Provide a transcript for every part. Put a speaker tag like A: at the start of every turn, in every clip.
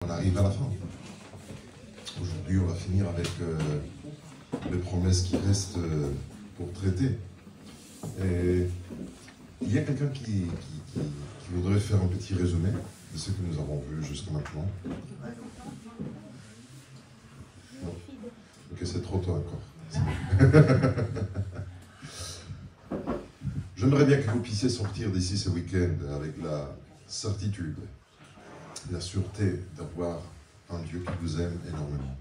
A: on arrive à la fin. Aujourd'hui, on va finir avec les promesses qui restent pour traiter. Et il y a quelqu'un qui voudrait faire un petit résumé de ce que nous avons vu jusqu'à maintenant. Non. Ok, c'est trop tôt encore. J'aimerais bien que vous puissiez sortir d'ici ce week-end avec la certitude, la sûreté d'avoir un Dieu qui vous aime énormément.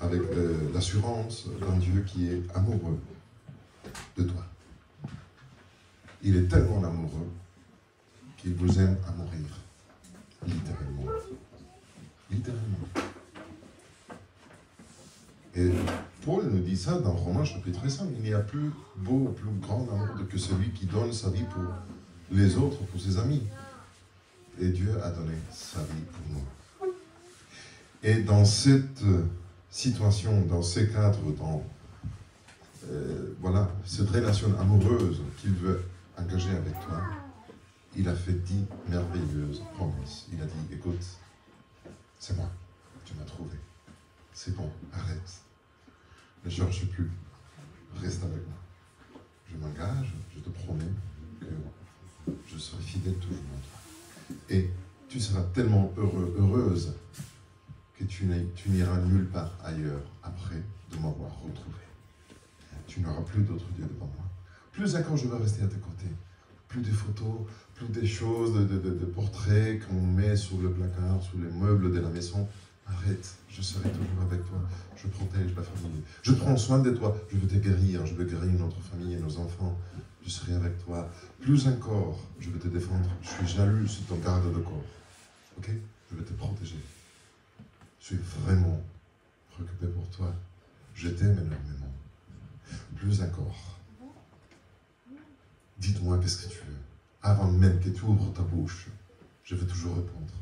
A: Avec l'assurance d'un Dieu qui est amoureux de toi. Il est tellement amoureux qu'il vous aime à mourir. Littéralement. Littéralement. Et Paul nous dit ça dans Romains chapitre 5. Il n'y a plus beau, plus grand amour que celui qui donne sa vie pour les autres, pour ses amis. Et Dieu a donné sa vie pour nous. Et dans cette situation, dans ces cadres, dans voilà, cette relation amoureuse qu'il veut engager avec toi, il a fait 10 merveilleuses promesses. Il a dit, écoute, c'est moi, tu m'as trouvé. C'est bon, arrête. Ne cherche plus. Reste avec moi. Je m'engage, je te promets que je serai fidèle toujours à toi. Et tu seras tellement heureux, heureuse, que tu n'iras nulle part ailleurs après de m'avoir retrouvé. Tu n'auras plus d'autres dieux devant moi. Plus d'accord, je vais rester à tes côtés. Plus de photos, plus des choses, de portraits qu'on met sur le placard, sur les meubles de la maison. Arrête, je serai toujours avec toi. Je protège la famille. Je prends soin de toi. Je veux te guérir. Je veux guérir notre famille et nos enfants. Je serai avec toi. Plus encore, je veux te défendre. Je suis jaloux sur ton garde de corps. Ok? Je veux te protéger. Je suis vraiment préoccupé pour toi. Je t'aime énormément. Plus encore. Dites-moi qu'est-ce que tu veux. Avant même que tu ouvres ta bouche, je vais toujours répondre.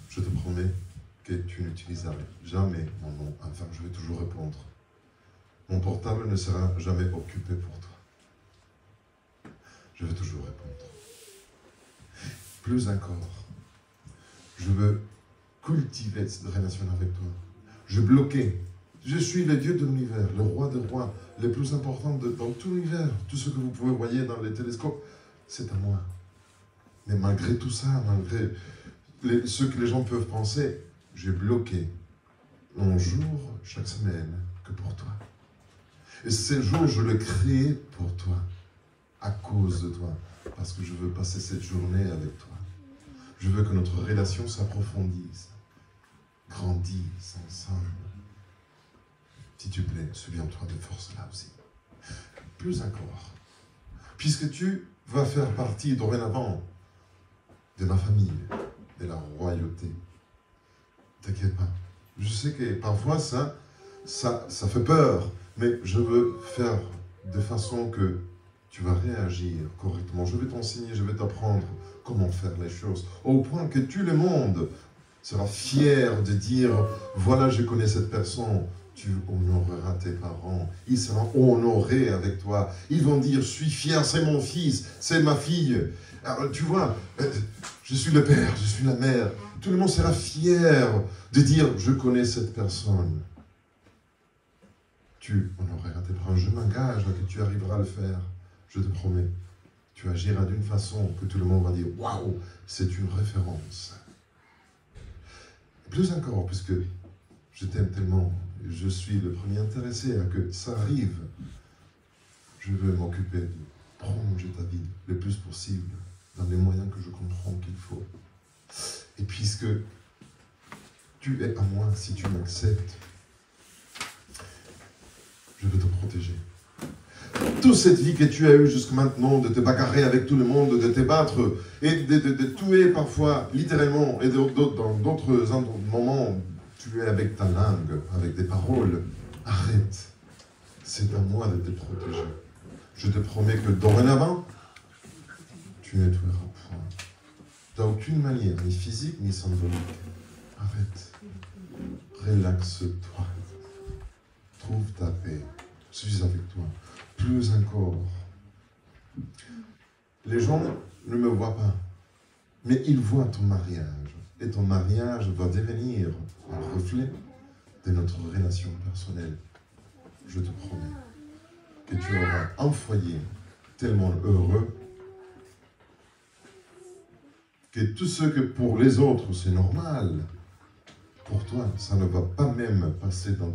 A: Je te promets que tu n'utiliseras jamais mon nom. Enfin, je vais toujours répondre. Mon portable ne sera jamais occupé pour toi. Je vais toujours répondre. Plus encore, je veux cultiver cette relation avec toi. Je bloquais. Je suis le Dieu de l'univers, le roi des rois, le plus important dans tout l'univers. Tout ce que vous pouvez voir dans les télescopes, c'est à moi. Mais malgré tout ça, malgré ce que les gens peuvent penser, j'ai bloqué un jour chaque semaine que pour toi. Et ce jour, je le crée pour toi, à cause de toi, parce que je veux passer cette journée avec toi. Je veux que notre relation s'approfondisse, grandisse ensemble. S'il te plaît, souviens-toi de force là aussi. Plus encore, puisque tu vas faire partie dorénavant de ma famille, de la royauté. T'inquiète pas. Je sais que parfois ça fait peur, mais je veux faire de façon que tu vas réagir correctement. Je vais t'enseigner, je vais t'apprendre comment faire les choses, au point que tout le monde sera fier de dire, voilà, je connais cette personne. Tu honoreras tes parents, ils seront honorés avec toi. Ils vont dire, je suis fier, c'est mon fils, c'est ma fille. Alors, tu vois, je suis le père, je suis la mère. Tout le monde sera fier de dire, je connais cette personne. Tu honoreras tes parents. Je m'engage que tu arriveras à le faire. Je te promets. Tu agiras d'une façon que tout le monde va dire, waouh, c'est une référence. Plus encore, puisque je t'aime tellement, je suis le premier intéressé à que ça arrive. Je veux m'occuper de prolonger ta vie le plus possible dans les moyens que je comprends qu'il faut. Et puisque tu es à moi, si tu m'acceptes, je veux te protéger. Toute cette vie que tu as eue jusqu'à maintenant, de te bagarrer avec tout le monde, de te battre, et de tuer parfois, littéralement, et dans d'autres moments, tu es avec ta langue, avec des paroles. Arrête. C'est à moi de te protéger. Je te promets que dorénavant, tu ne tueras point. D'aucune manière, ni physique, ni symbolique. Arrête. Relaxe-toi. Trouve ta paix. Je suis avec toi. Plus encore. Les gens ne me voient pas, mais ils voient ton mariage. Et ton mariage va devenir un reflet de notre relation personnelle. Je te promets que tu auras un foyer tellement heureux que tout ce que pour les autres c'est normal, pour toi, ça ne va pas même passer dans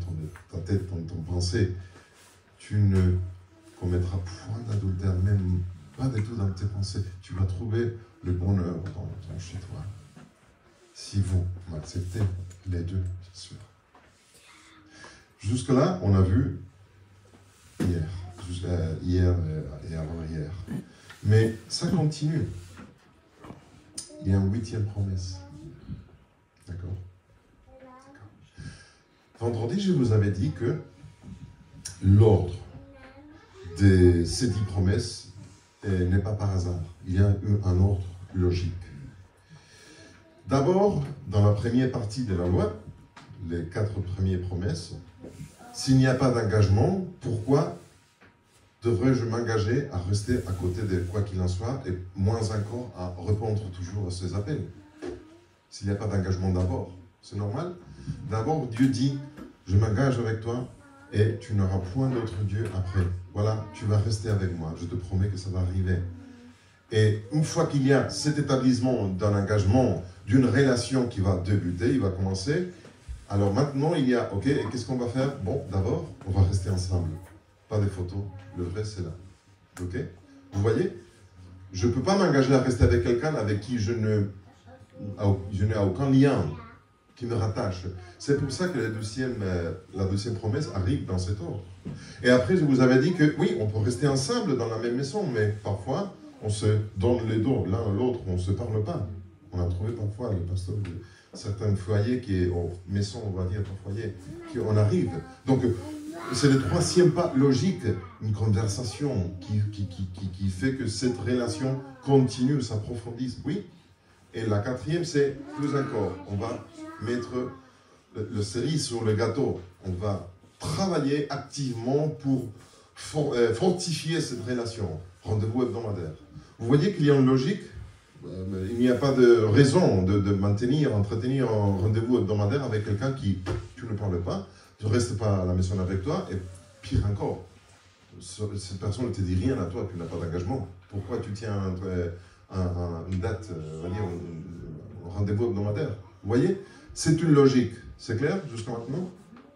A: ta tête, dans ton pensée. Tu ne commettras point d'adultère, même pas du tout dans tes pensées. Tu vas trouver le bonheur dans chez toi. Si vous m'acceptez, les deux, bien sûr. Jusque-là, on a vu hier et avant-hier. Mais ça continue. Il y a une 8e promesse. D'accord? Vendredi, je vous avais dit que l'ordre de ces 10 promesses n'est pas par hasard. Il y a un ordre logique. D'abord, dans la première partie de la loi, les 4 premières promesses, s'il n'y a pas d'engagement, pourquoi devrais-je m'engager à rester à côté de quoi qu'il en soit et moins encore à répondre toujours à ces appels? S'il n'y a pas d'engagement d'abord, c'est normal. D'abord, Dieu dit, je m'engage avec toi et tu n'auras point d'autre Dieu après. Voilà, tu vas rester avec moi, je te promets que ça va arriver. Et une fois qu'il y a cet établissement d'un engagement, d'une relation qui va débuter, il va commencer, alors maintenant il y a, ok, et qu'est-ce qu'on va faire? Bon, d'abord, on va rester ensemble. Pas des photos, le vrai c'est là. Ok? Vous voyez? Je ne peux pas m'engager à rester avec quelqu'un avec qui je n'ai aucun lien qui me rattache. C'est pour ça que la deuxième promesse arrive dans cet ordre. Et après, je vous avais dit que oui, on peut rester ensemble dans la même maison, mais parfois, on se donne les dos l'un à l'autre, on ne se parle pas. On a trouvé parfois, le pasteur de certains foyers, qui est en maison, on va dire, par foyer, qu'on arrive. Donc, c'est le 3e pas logique, une conversation qui fait que cette relation continue, s'approfondisse. Oui. Et la 4e, c'est plus encore. On va mettre le cerise sur le gâteau. On va travailler activement pour fortifier cette relation. Rendez-vous hebdomadaire. Vous voyez qu'il y a une logique. Il n'y a pas de raison de entretenir un rendez-vous hebdomadaire avec quelqu'un qui tu ne parles pas, tu ne restes pas à la maison avec toi, et pire encore, cette personne ne te dit rien à toi, tu n'as pas d'engagement. Pourquoi tu tiens une date, on va dire, un rendez-vous hebdomadaire? Vous voyez? C'est une logique. C'est clair jusqu'à maintenant?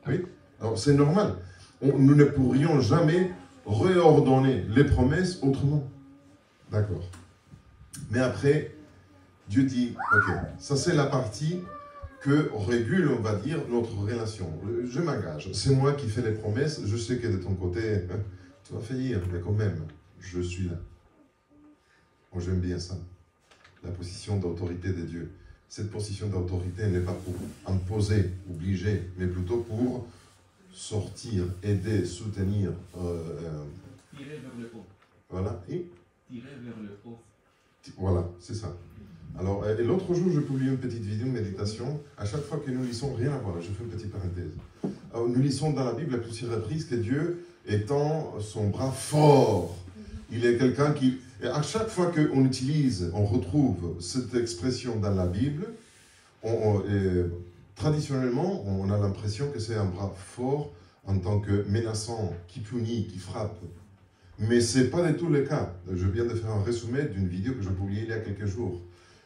A: Oui? Alors c'est normal. Nous ne pourrions jamais réordonner les promesses autrement. D'accord. Mais après, Dieu dit, ok, ça c'est la partie que régule, on va dire, notre relation. Je m'engage. C'est moi qui fais les promesses. Je sais que de ton côté, tu vas faillir, mais quand même, je suis là. Moi, j'aime bien ça. La position d'autorité de Dieu. Cette position d'autorité n'est pas pour imposer, obliger, mais plutôt pour sortir, aider, soutenir.
B: Tirer vers le haut.
A: Voilà. Et
B: tirer vers le haut.
A: Voilà, c'est ça. Alors, et l'autre jour, je publie une petite vidéo de méditation. À chaque fois que nous lisons, rien à voir, je fais une petite parenthèse. Alors, nous lisons dans la Bible à plusieurs reprises que Dieu étend son bras fort. Il est quelqu'un qui... Et à chaque fois qu'on utilise, on retrouve cette expression dans la Bible, traditionnellement, on a l'impression que c'est un bras fort en tant que menaçant, qui punit, qui frappe. Mais ce n'est pas du tout le cas. Je viens de faire un résumé d'une vidéo que j'ai publiée il y a quelques jours.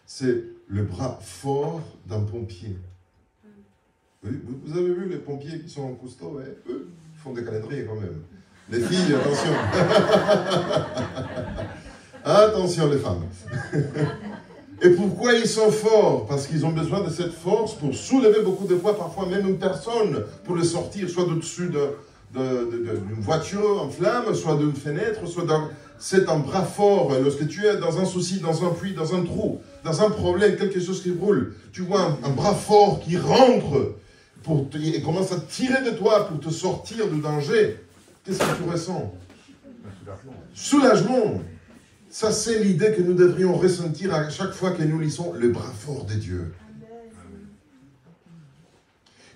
A: C'est le bras fort d'un pompier. Vous avez vu les pompiers qui sont en cousteau, hein? Eux, ils font des calendriers quand même. Les filles, attention. Attention les femmes. Et pourquoi ils sont forts? Parce qu'ils ont besoin de cette force pour soulever beaucoup de poids, parfois même une personne, pour le sortir, soit au-dessus d'une voiture en flammes, soit d'une fenêtre, soit d'un... C'est un bras fort. Lorsque tu es dans un souci, dans un puits, dans un trou, dans un problème, quelque chose qui brûle, tu vois un bras fort qui rentre et commence à tirer de toi pour te sortir du danger. Qu'est-ce que tu ressens? Soulagement. Ça, c'est l'idée que nous devrions ressentir à chaque fois que nous lisons le bras fort de Dieu.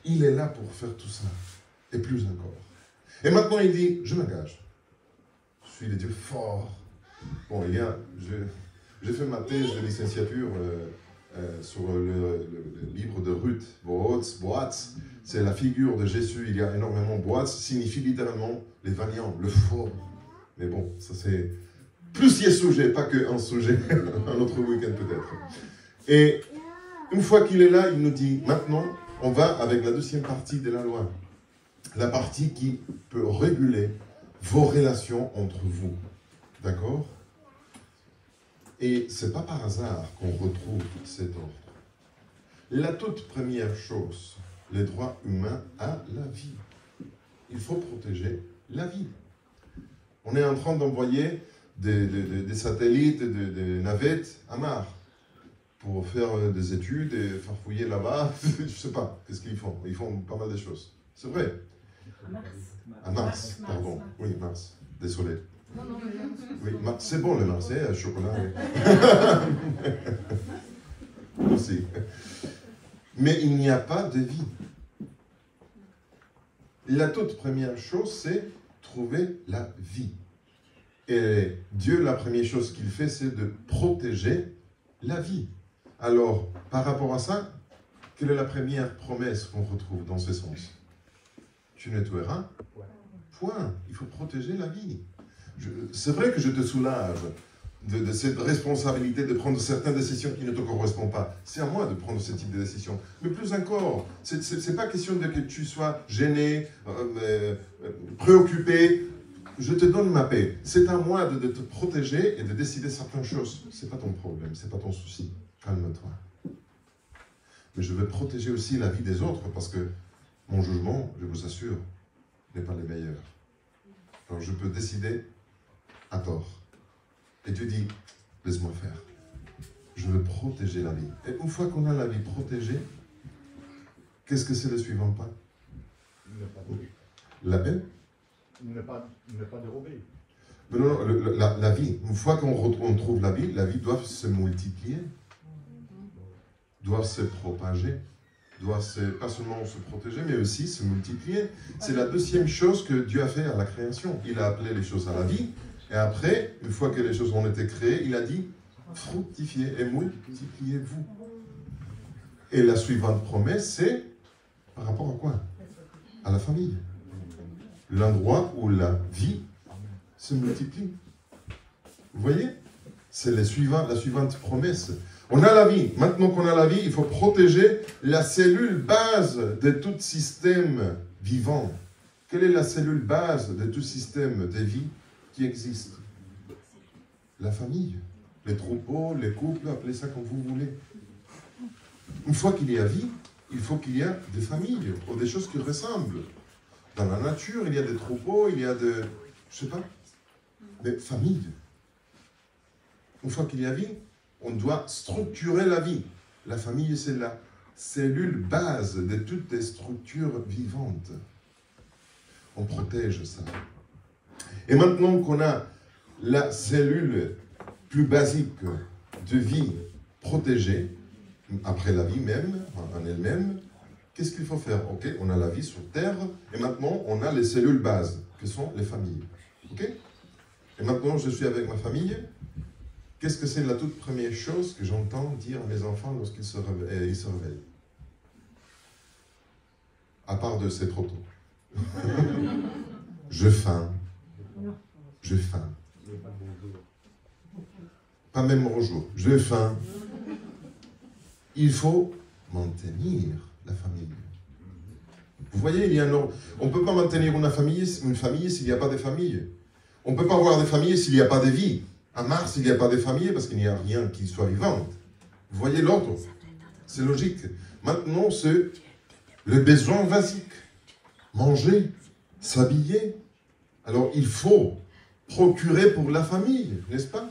A: Il est là pour faire tout ça. Et plus encore. Et maintenant, il dit, je m'engage. Je suis le Dieu fort. Bon, j'ai fait ma thèse de licenciature sur le livre de Ruth, Boaz, c'est la figure de Jésus, il y a énormément. Boaz signifie littéralement les valiants, le fort. Mais bon, ça c'est plusieurs sujets, pas qu'un sujet, un autre week-end peut-être. Et une fois qu'il est là, il nous dit, maintenant, on va avec la deuxième partie de la loi. La partie qui peut réguler vos relations entre vous. D'accord? Et ce n'est pas par hasard qu'on retrouve cet ordre. La toute première chose, les droits humains à la vie. Il faut protéger la vie. On est en train d'envoyer des satellites, des navettes à Mars pour faire des études et farfouiller là-bas. Je ne sais pas, qu'est-ce qu'ils font? Ils font pas mal de choses. C'est vrai. À Mars, pardon. Oui, Mars. Désolé.
C: Non, non, mais
A: oui, c'est bon le Mars, hein, chocolat. Aussi. Mais il n'y a pas de vie. La toute première chose, c'est trouver la vie. Et Dieu, la première chose qu'il fait, c'est de protéger la vie. Alors, par rapport à ça, quelle est la première promesse qu'on retrouve dans ce sens? Tu ne tueras point. Il faut protéger la vie. C'est vrai que je te soulage de cette responsabilité de prendre certaines décisions qui ne te correspondent pas. C'est à moi de prendre ce type de décision. Mais plus encore, c'est pas question de que tu sois gêné, préoccupé. Je te donne ma paix. C'est à moi de te protéger et de décider certaines choses. C'est pas ton problème, c'est pas ton souci. Calme-toi. Mais je veux protéger aussi la vie des autres parce que mon jugement, je vous assure, n'est pas le meilleur. Alors je peux décider à tort. Et tu dis, laisse-moi faire. Je veux protéger la vie. Et une fois qu'on a la vie protégée, qu'est-ce que c'est le suivant pas? La paix?
D: Ne pas dérober.
A: Mais non, la vie. Une fois qu'on trouve la vie doit se multiplier, doit se propager, doit pas seulement se protéger, mais aussi se multiplier. C'est la deuxième chose que Dieu a fait à la création. Il a appelé les choses à la vie, et après, une fois que les choses ont été créées, il a dit, fructifiez et multipliez-vous. Et la suivante promesse, c'est par rapport à quoi? À la famille. L'endroit où la vie se multiplie. Vous voyez? C'est la suivante promesse. On a la vie. Maintenant qu'on a la vie, il faut protéger la cellule base de tout système vivant. Quelle est la cellule base de tout système de vie qui existe? La famille. Les troupeaux, les couples, appelez ça comme vous voulez. Une fois qu'il y a vie, il faut qu'il y ait des familles ou des choses qui ressemblent. Dans la nature, il y a des troupeaux, il y a des... je ne sais pas, des familles. Une fois qu'il y a vie, on doit structurer la vie. La famille, c'est la cellule base de toutes les structures vivantes. On protège ça. Et maintenant qu'on a la cellule plus basique de vie protégée, après la vie même, en elle-même, qu'est-ce qu'il faut faire? Ok, on a la vie sur Terre, et maintenant on a les cellules bases, que sont les familles. Ok? Et maintenant je suis avec ma famille. Qu'est-ce que c'est la toute première chose que j'entends dire à mes enfants lorsqu'ils se réveillent? À part de c'est trop tôt. Je faim. Je faim. Pas même bonjour. Je faim. Il faut maintenir la famille. Vous voyez, il y a on ne peut pas maintenir une famille s'il n'y a pas de famille. On ne peut pas avoir de famille s'il n'y a pas de vie. À Mars, il n'y a pas de famille parce qu'il n'y a rien qui soit vivant. Vous voyez l'ordre? C'est logique. Maintenant, c'est le besoin basique. Manger, s'habiller. Alors, il faut procurer pour la famille, n'est-ce pas?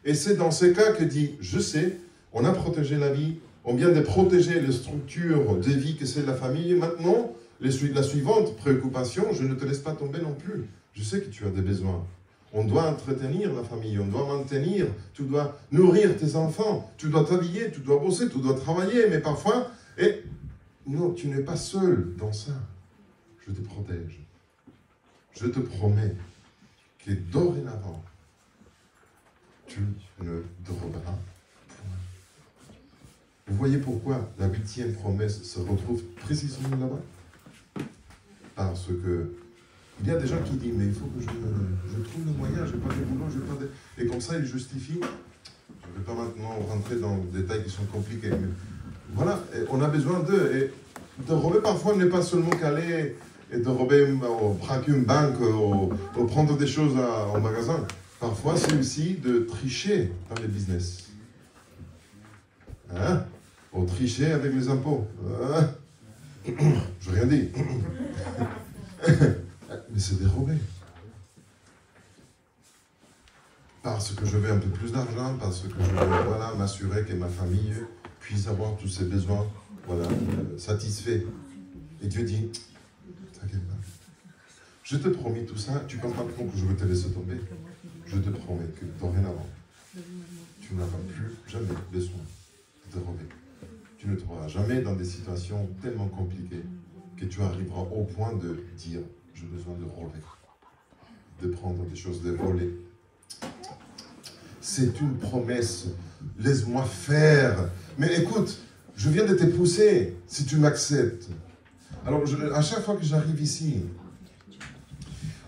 A: Et c'est dans ces cas que dit, je sais, on a protégé la vie, on vient de protéger les structures de vie que c'est la famille. Maintenant, la suivante préoccupation, je ne te laisse pas tomber non plus. Je sais que tu as des besoins. On doit entretenir la famille, on doit maintenir, tu dois nourrir tes enfants, tu dois t'habiller, tu dois bosser, tu dois travailler, mais parfois, non, tu n'es pas seul dans ça. Je te protège. Je te promets que dorénavant, tu ne déroberas point. Vous voyez pourquoi la 8e promesse se retrouve précisément là-bas? Parce que il y a des gens qui disent, mais il faut que je trouve le moyen, je n'ai pas de boulot, je n'ai pas de... Et comme ça, ils justifient. Je ne vais pas maintenant rentrer dans des détails qui sont compliqués. Mais voilà, on a besoin d'eux. Et de rober parfois n'est pas seulement qu'aller et de rober, braquer une banque, ou prendre des choses au magasin. Parfois, c'est aussi de tricher dans les business. Hein? Ou tricher avec les impôts. Hein? Je n'ai rien dit. Mais c'est dérober. Parce que je veux un peu plus d'argent, parce que je veux voilà, m'assurer que ma famille puisse avoir tous ses besoins satisfaits. Et Dieu dit, t'inquiète pas. Je te promets tout ça, tu ne penses pas que je vais te laisser tomber. Je te promets que dorénavant, tu n'auras plus jamais besoin de dérober. Tu ne te trouveras jamais dans des situations tellement compliquées que tu arriveras au point de dire, j'ai besoin de rober, de prendre des choses, de voler. C'est une promesse. Laisse-moi faire. Mais écoute, je viens de te pousser, si tu m'acceptes. Alors, à chaque fois que j'arrive ici,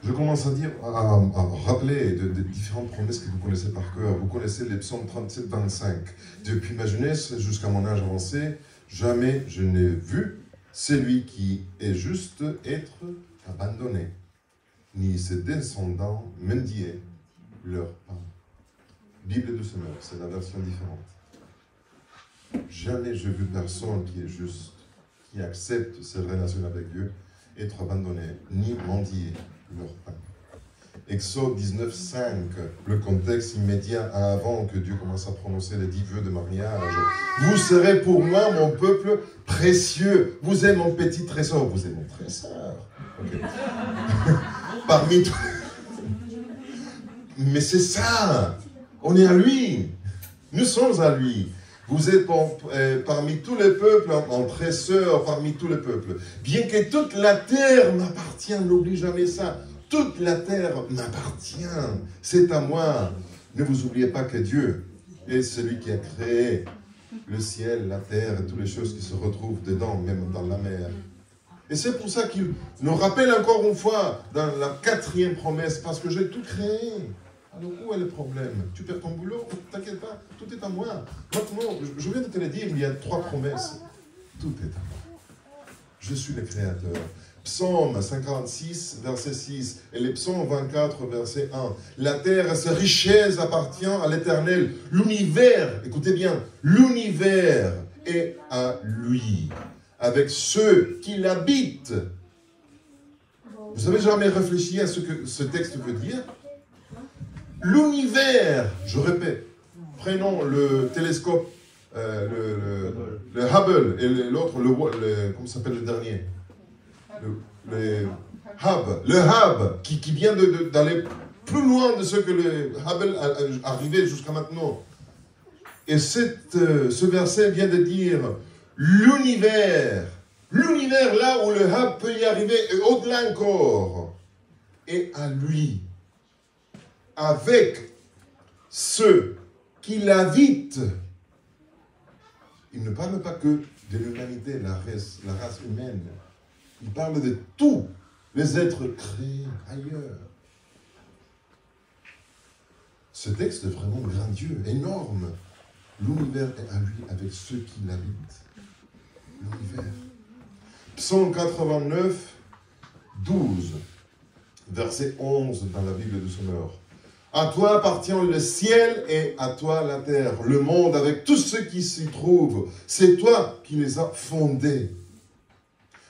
A: je commence à dire, à rappeler de différentes promesses que vous connaissez par cœur. Vous connaissez les psaumes 37, 25. Depuis ma jeunesse jusqu'à mon âge avancé, jamais je n'ai vu celui qui est juste être abandonné, ni ses descendants mendier leur pain. Bible de semeur, c'est la version différente. Jamais je n'ai vu personne qui est juste, qui accepte cette relation avec Dieu, être abandonné, ni mendier leur pain. Exode 19, 5, le contexte immédiat avant que Dieu commence à prononcer les 10 vœux de mariage. Vous serez pour moi mon peuple précieux. Vous êtes mon petit trésor. Vous êtes mon trésor. Okay. Parmi tous... Mais c'est ça. On est à lui. Nous sommes à lui. Vous êtes parmi tous les peuples, en trésor parmi tous les peuples. Bien que toute la terre m'appartienne, n'oublie jamais ça. Toute la terre m'appartient. C'est à moi. Ne vous oubliez pas que Dieu est celui qui a créé le ciel, la terre et toutes les choses qui se retrouvent dedans, même dans la mer. Et c'est pour ça qu'il nous rappelle encore une fois dans la 4e promesse, parce que j'ai tout créé. Alors où est le problème? Tu perds ton boulot? T'inquiète pas, tout est à moi. Maintenant, je viens de te le dire, il y a 3 promesses. Tout est à moi. Je suis le Créateur. Psaume 56, verset 6, et les psaumes 24, verset 1. La terre et ses richesses appartiennent à l'Éternel. L'univers, écoutez bien, l'univers est à lui, avec ceux qui l'habitent. Vous avez jamais réfléchi à ce que ce texte veut dire? L'univers, je répète, prenons le télescope, le Hubble, et l'autre, comment s'appelle le dernier? Le Hubble, qui vient d'aller plus loin de ce que le Hubble a arrivé jusqu'à maintenant. Et ce verset vient de dire l'univers là où le Hubble peut y arriver, et au-delà encore, est à lui, avec ceux qui l'habitent. Il ne parle pas que de l'humanité, la race humaine. Il parle de tous les êtres créés ailleurs. Ce texte est vraiment grandiose, énorme. L'univers est à lui avec ceux qui l'habitent. L'univers. Psaume 89, 12, verset 11 dans la Bible de Semeur. À toi appartient le ciel et à toi la terre, le monde avec tout ce qui s'y trouve. C'est toi qui les as fondés.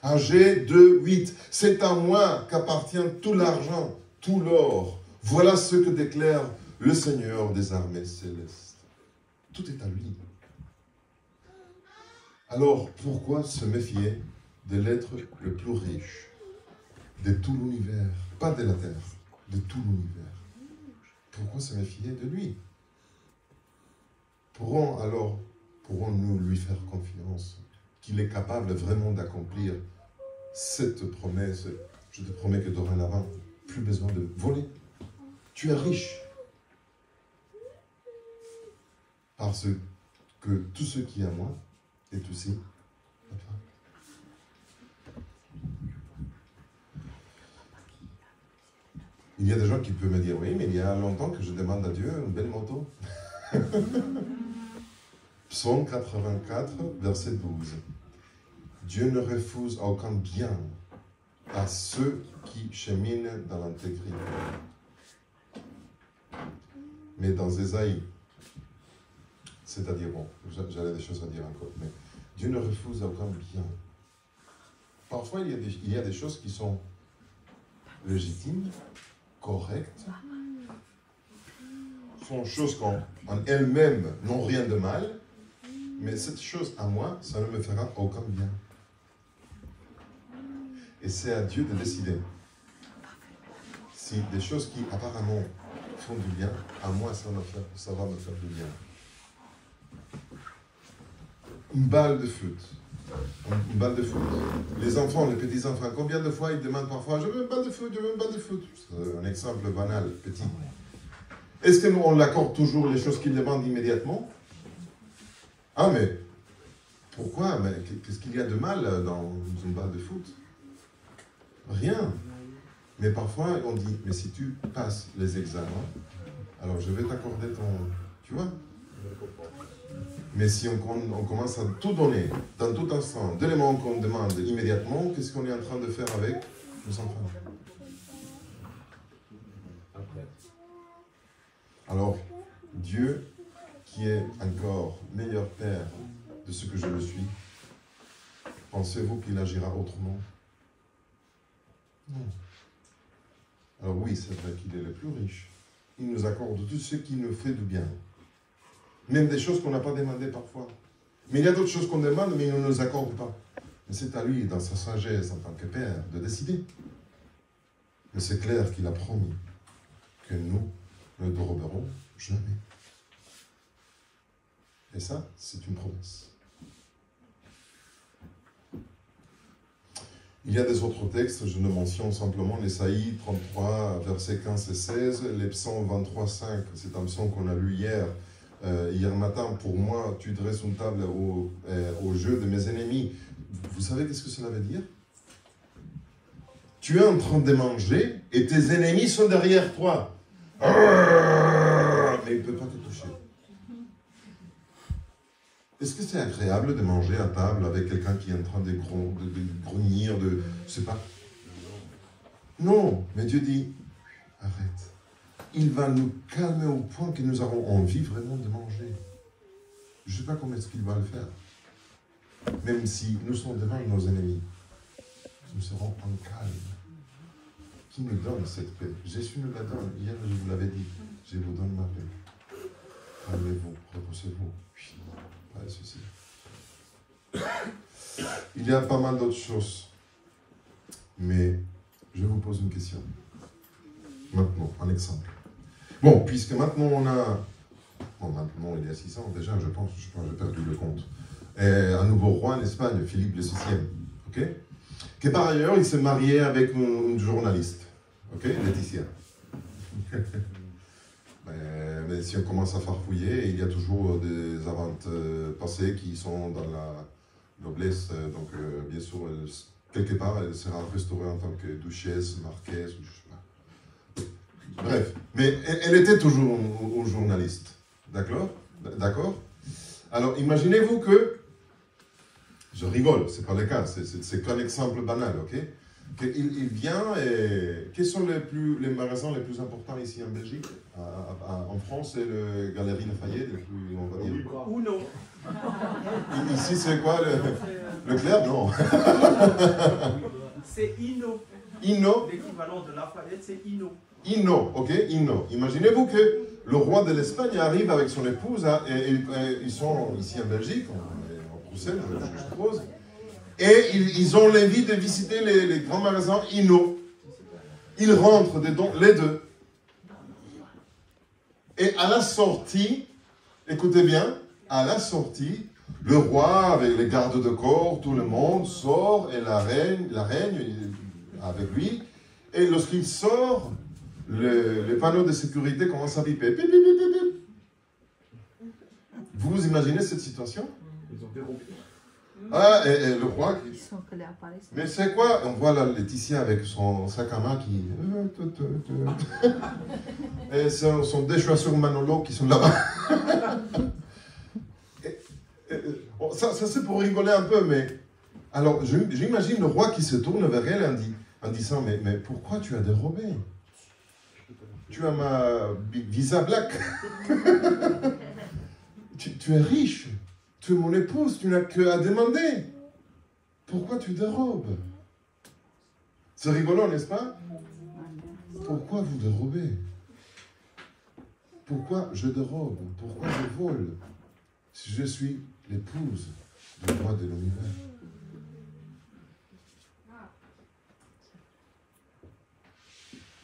A: Agé 2, 8. C'est à moi qu'appartient tout l'argent, tout l'or. Voilà ce que déclare le Seigneur des armées célestes. Tout est à lui. Alors, pourquoi se méfier de l'être le plus riche de tout l'univers? Pas de la terre, de tout l'univers. Pourquoi se méfier de lui? Pourrons-nous lui faire confiance qu'il est capable vraiment d'accomplir cette promesse? Je te promets que dorénavant, plus besoin de voler. Tu es riche. Parce que tout ce qui est à moi Et tout aussi. Il y a des gens qui peuvent me dire, oui, mais il y a longtemps que je demande à Dieu une belle moto. Psaume 84, verset 12. Dieu ne refuse aucun bien à ceux qui cheminent dans l'intégrité. Mais dans Ésaïe, c'est-à-dire, bon, j'avais des choses à dire encore, mais Dieu ne refuse aucun bien. Parfois, il y a des choses qui sont légitimes, correctes, sont choses qu'en elles-mêmes n'ont rien de mal, mais cette chose à moi, ça ne me fera aucun bien. Et c'est à Dieu de décider. Si des choses qui apparemment font du bien, à moi ça va me faire du bien. Une balle de foot. Une balle de foot. Les enfants, les petits-enfants, combien de fois ils demandent parfois « Je veux une balle de foot, je veux une balle de foot ». C'est un exemple banal, petit. Est-ce que nous, on l'accorde toujours les choses qu'ils demandent immédiatement? Ah, mais pourquoi? Mais qu'est-ce qu'il y a de mal dans une balle de foot? Rien. Mais parfois, on dit, mais si tu passes les examens, alors je vais t'accorder ton... Tu vois? Mais si on commence à tout donner, dans tout instant, dès le moment qu'on demande immédiatement, qu'est-ce qu'on est en train de faire avec nos enfants? Alors, Dieu, qui est encore meilleur Père de ce que je le suis, pensez-vous qu'il agira autrement? Non. Alors oui, c'est vrai qu'il est le plus riche. Il nous accorde tout ce qui nous fait du bien. Même des choses qu'on n'a pas demandées parfois. Mais il y a d'autres choses qu'on demande, mais il ne nous accorde pas. Mais c'est à lui, dans sa sagesse en tant que Père, de décider. Mais c'est clair qu'il a promis que nous ne déroberons jamais. Et ça, c'est une promesse. Il y a des autres textes, je ne mentionne simplement l'Ésaïe 33, versets 15 et 16, les psaumes 23, 5, c'est un psaume qu'on a lu hier matin. Pour moi, tu dresses une table au jeu de mes ennemis. Vous savez qu'est-ce que cela veut dire? Tu es en train de manger et tes ennemis sont derrière toi. Mais il ne peut pas te toucher. Est-ce que c'est agréable de manger à table avec quelqu'un qui est en train de grogner, je sais pas. Non, mais Dieu dit, arrête. Il va nous calmer au point que nous aurons envie vraiment de manger. Je ne sais pas comment est-ce qu'il va le faire. Même si nous sommes devant nos ennemis, nous serons en calme. Qui nous donne cette paix? Jésus nous la donne. Hier, je vous l'avais dit. Je vous donne ma paix. Calmez-vous, reposez-vous. Pas de souci. Il y a pas mal d'autres choses. Mais je vous pose une question. Maintenant, un exemple. Bon, puisque maintenant on a... Bon, maintenant il y a 6 ans déjà, je pense j'ai perdu le compte. Un nouveau roi en Espagne, Philippe VI. Ok? Que par ailleurs, il s'est marié avec une journaliste. Ok? Laetitia. Mais si on commence à farfouiller, il y a toujours des aventes passées qui sont dans la noblesse. Donc, bien sûr, quelque part, elle sera restaurée en tant que duchesse, marquise, ou je sais pas. Bref, mais elle était toujours une journaliste. D'accord? D'accord? Alors, imaginez-vous que, je rigole, c'est pas le cas, c'est qu'un exemple banal, ok? Il vient et... Quels sont les magasins les plus importants ici en Belgique? En France, c'est le Galerie Lafayette, le plus, on va dire.
C: Uno.
A: Ici, c'est quoi? Leclerc? Non.
C: C'est Inno.
A: Inno?
C: L'équivalent de Lafayette, c'est Inno.
A: Inno, ok? Inno. Imaginez-vous que le roi de l'Espagne arrive avec son épouse, et ils sont ici en Belgique, en Bruxelles, je suppose. Et ils ont l'envie de visiter les grands magasins Inno. Ils rentrent dedans, les deux. Et à la sortie, écoutez bien, à la sortie, le roi, avec les gardes de corps, tout le monde sort, et la reine avec lui. Et lorsqu'il sort, le panneau de sécurité commence à piper. Pip, pip, pip, pip. Vous imaginez cette situation?
D: Ils ont dérobé.
A: Ah, et le roi qui...
E: Son que le aparece.
A: Mais c'est quoi? On voit la Laetitia avec son sac à main qui... Et son déchoissure Manolo qui sont là-bas. Bon, ça c'est pour rigoler un peu, mais... Alors, j'imagine le roi qui se tourne vers elle en disant, mais pourquoi tu as dérobé? Tu as ma visa black. tu es riche. Tu es mon épouse. Tu n'as qu'à demander. Pourquoi tu dérobes? C'est rigolo, n'est-ce pas? Pourquoi vous dérobez? Pourquoi je dérobe? Pourquoi je vole? Si je suis l'épouse du roi de l'univers.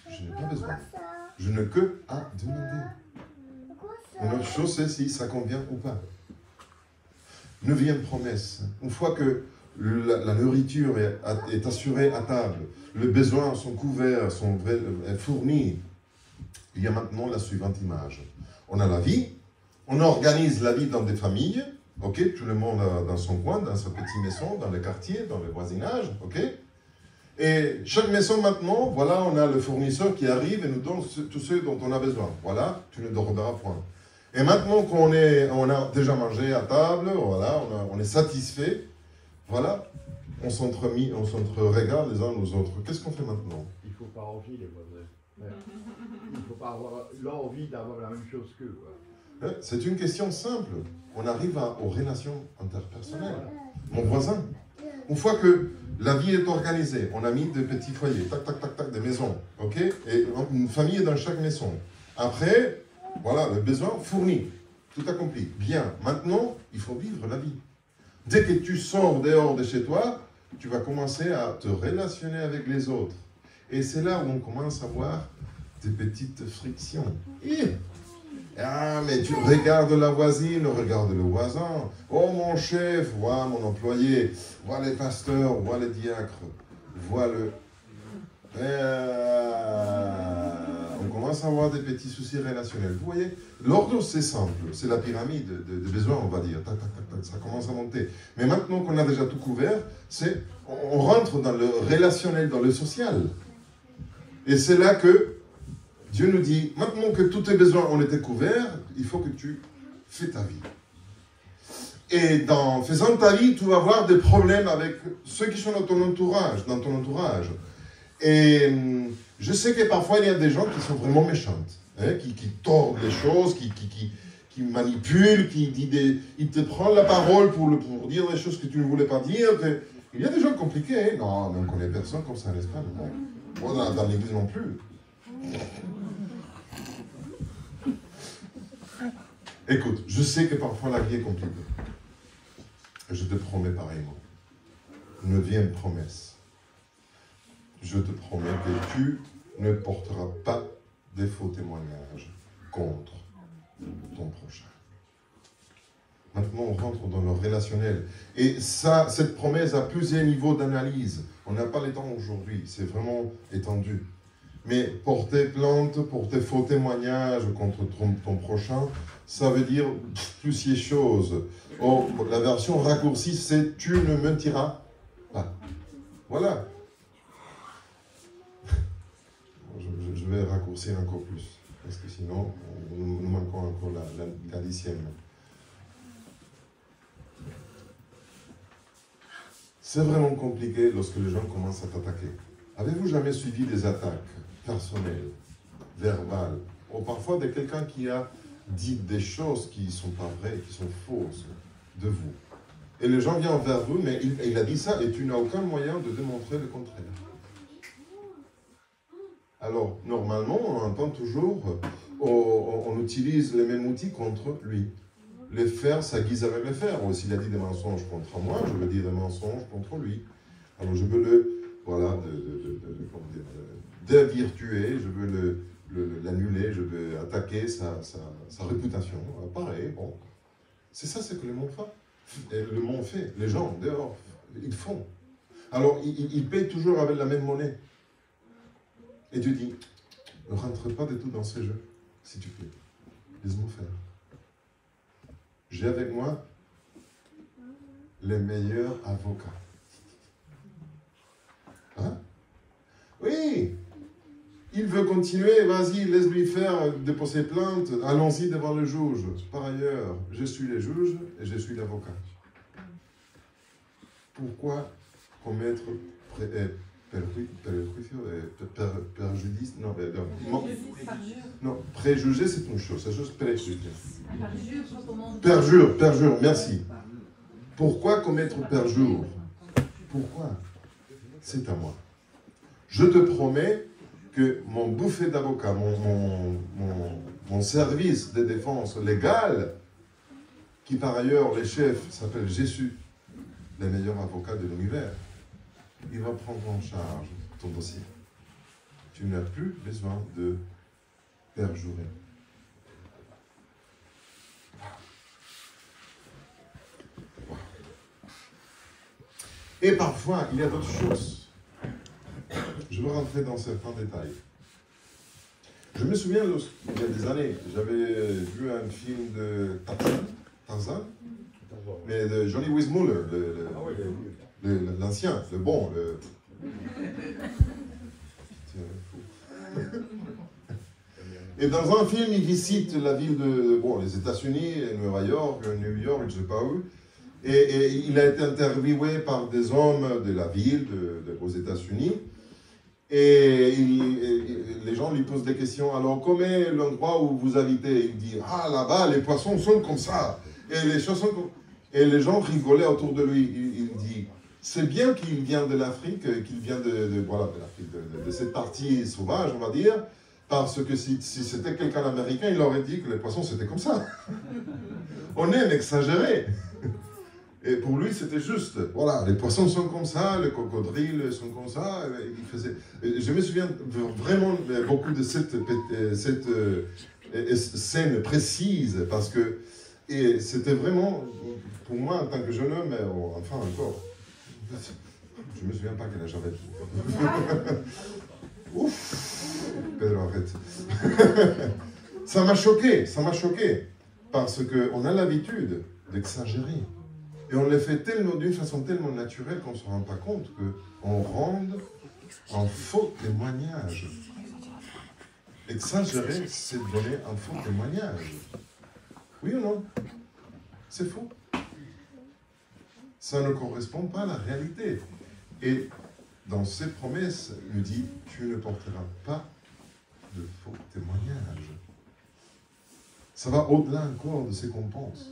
A: Je n'ai pas besoin. Je n'ai que à demander. Une autre chose, c'est si ça convient ou pas. 9e promesse. Une fois que la nourriture est assurée à table, les besoins sont couverts, sont fournis, il y a maintenant la suivante image. On a la vie, on organise la vie dans des familles, ok, tout le monde dans son coin, dans sa petite maison, dans le quartier, dans le voisinage, ok. Et chaque maison maintenant, voilà, on a le fournisseur qui arrive et nous donne tout ce dont on a besoin. Voilà, tu ne dormiras point. Et maintenant qu'on a déjà mangé à table, voilà, on est satisfait, voilà, on s'entre-regarde les uns aux autres. Qu'est-ce qu'on fait maintenant?
D: Il ne faut pas envie les voisins. Ouais. Il ne faut pas avoir l'envie d'avoir la même chose qu'eux.
A: C'est une question simple. On arrive aux relations interpersonnelles. Mon voisin. Une fois que la vie est organisée, on a mis des petits foyers, tac, tac, tac, tac, des maisons, ok? Et une famille est dans chaque maison. Après, voilà, le besoin fourni, tout accompli. Bien, maintenant, il faut vivre la vie. Dès que tu sors dehors de chez toi, tu vas commencer à te relationner avec les autres. Et c'est là où on commence à voir des petites frictions. Ah, mais tu regardes la voisine, regarde le voisin. Oh, mon chef, vois mon employé, vois les pasteurs, vois les diacres, vois le... on commence à avoir des petits soucis relationnels. Vous voyez, l'ordre, c'est simple. C'est la pyramide de besoins, on va dire. Tac, tac, tac, tac, ça commence à monter. Mais maintenant qu'on a déjà tout couvert, on rentre dans le relationnel, dans le social. Et c'est là que Dieu nous dit, maintenant que tous tes besoins ont été couverts, il faut que tu fais ta vie. Et en faisant ta vie, tu vas avoir des problèmes avec ceux qui sont dans ton entourage. Et je sais que parfois, il y a des gens qui sont vraiment méchantes, hein, qui tordent les choses, qui manipulent, ils te prennent la parole pour dire des choses que tu ne voulais pas dire. Il y a des gens compliqués. Hein. Non, mais on ne connaît personne comme ça, n'est-ce pas? Moi, dans l'église non plus. Écoute, je sais que parfois la vie est compliquée. Je te promets pareillement. 9e promesse. Je te promets que tu ne porteras pas des faux témoignages contre ton prochain. Maintenant, on rentre dans le relationnel. Et ça, cette promesse a plusieurs niveaux d'analyse. On n'a pas le temps aujourd'hui. C'est vraiment étendu. Mais porter plainte, porter faux témoignages contre ton prochain, ça veut dire plusieurs choses. Oh, la version raccourcie, c'est « tu ne mentiras pas ». Voilà. Je vais raccourcir encore plus, parce que sinon, nous manquons encore la 10e. C'est vraiment compliqué lorsque les gens commencent à t'attaquer. Avez-vous jamais suivi des attaques personnelles, verbales, ou parfois de quelqu'un qui a dit des choses qui ne sont pas vraies, qui sont fausses de vous? Et les gens viennent vers vous, mais il a dit ça et tu n'as aucun moyen de démontrer le contraire. Alors, normalement, on entend toujours, on utilise les mêmes outils contre lui. Les faire s'aiguise avec les faire. Ou s'il a dit des mensonges contre moi, je veux dire des mensonges contre lui. Alors, je veux dévirtuer, je veux l'annuler, je veux attaquer sa réputation. Pareil, bon. C'est ça ce que le monde fait. Les gens, dehors, ils font. Alors, ils payent toujours avec la même monnaie. Et Dieu dit, ne rentre pas du tout dans ce jeu, s'il te plaît. Laisse-moi faire. J'ai avec moi les meilleurs avocats. Hein? Oui, il veut continuer, vas-y, laisse-lui faire déposer plainte, allons-y devant le juge. Par ailleurs, je suis le juge et je suis l'avocat. Pourquoi commettre préjudice? Non, préjuger, c'est une chose, c'est juste préjuger. Perjure, merci. Pourquoi commettre perjure? Pourquoi? C'est à moi. Je te promets que mon bouffée d'avocat, mon service de défense légale, qui par ailleurs, les chefs s'appellent Jésus, les meilleurs avocats de l'univers, il va prendre en charge ton dossier. Tu n'as plus besoin de perjurer. Et parfois, il y a d'autres choses. Je vais rentrer dans certains détails. Je me souviens, il y a des années, j'avais vu un film de Tarzan, mais de Johnny Weissmuller, l'ancien, le bon. Et dans un film, il visite la ville les États-Unis, New York, je ne sais pas où. Et il a été interviewé par des hommes de la ville aux États-Unis. Et les gens lui posent des questions. Alors, comment est l'endroit où vous habitez? Il dit, ah, là-bas, les poissons sont comme ça. Et les choses sont comme... Et les gens rigolaient autour de lui. Il dit, c'est bien qu'il vient de l'Afrique, qu'il vient de cette partie sauvage, on va dire, parce que si c'était quelqu'un d'américain, il aurait dit que les poissons, c'était comme ça. On aime exagérer. Et pour lui, c'était juste. Voilà, les poissons sont comme ça, les crocodiles sont comme ça. Il faisait... Je me souviens vraiment beaucoup de cette scène précise, parce que c'était vraiment, pour moi, en tant que jeune homme, enfin encore, je ne me souviens pas quel âge j'avais. Ouf, Pedro, arrête. Ça m'a choqué, parce qu'on a l'habitude d'exagérer. Et on le fait d'une façon tellement naturelle qu'on ne se rend pas compte qu'on rend un faux témoignage. Exagérer, c'est donner un faux témoignage. Oui ou non? C'est faux. Ça ne correspond pas à la réalité. Et dans ses promesses, il nous dit, tu ne porteras pas de faux témoignages. Ça va au-delà encore de ce qu'on pense.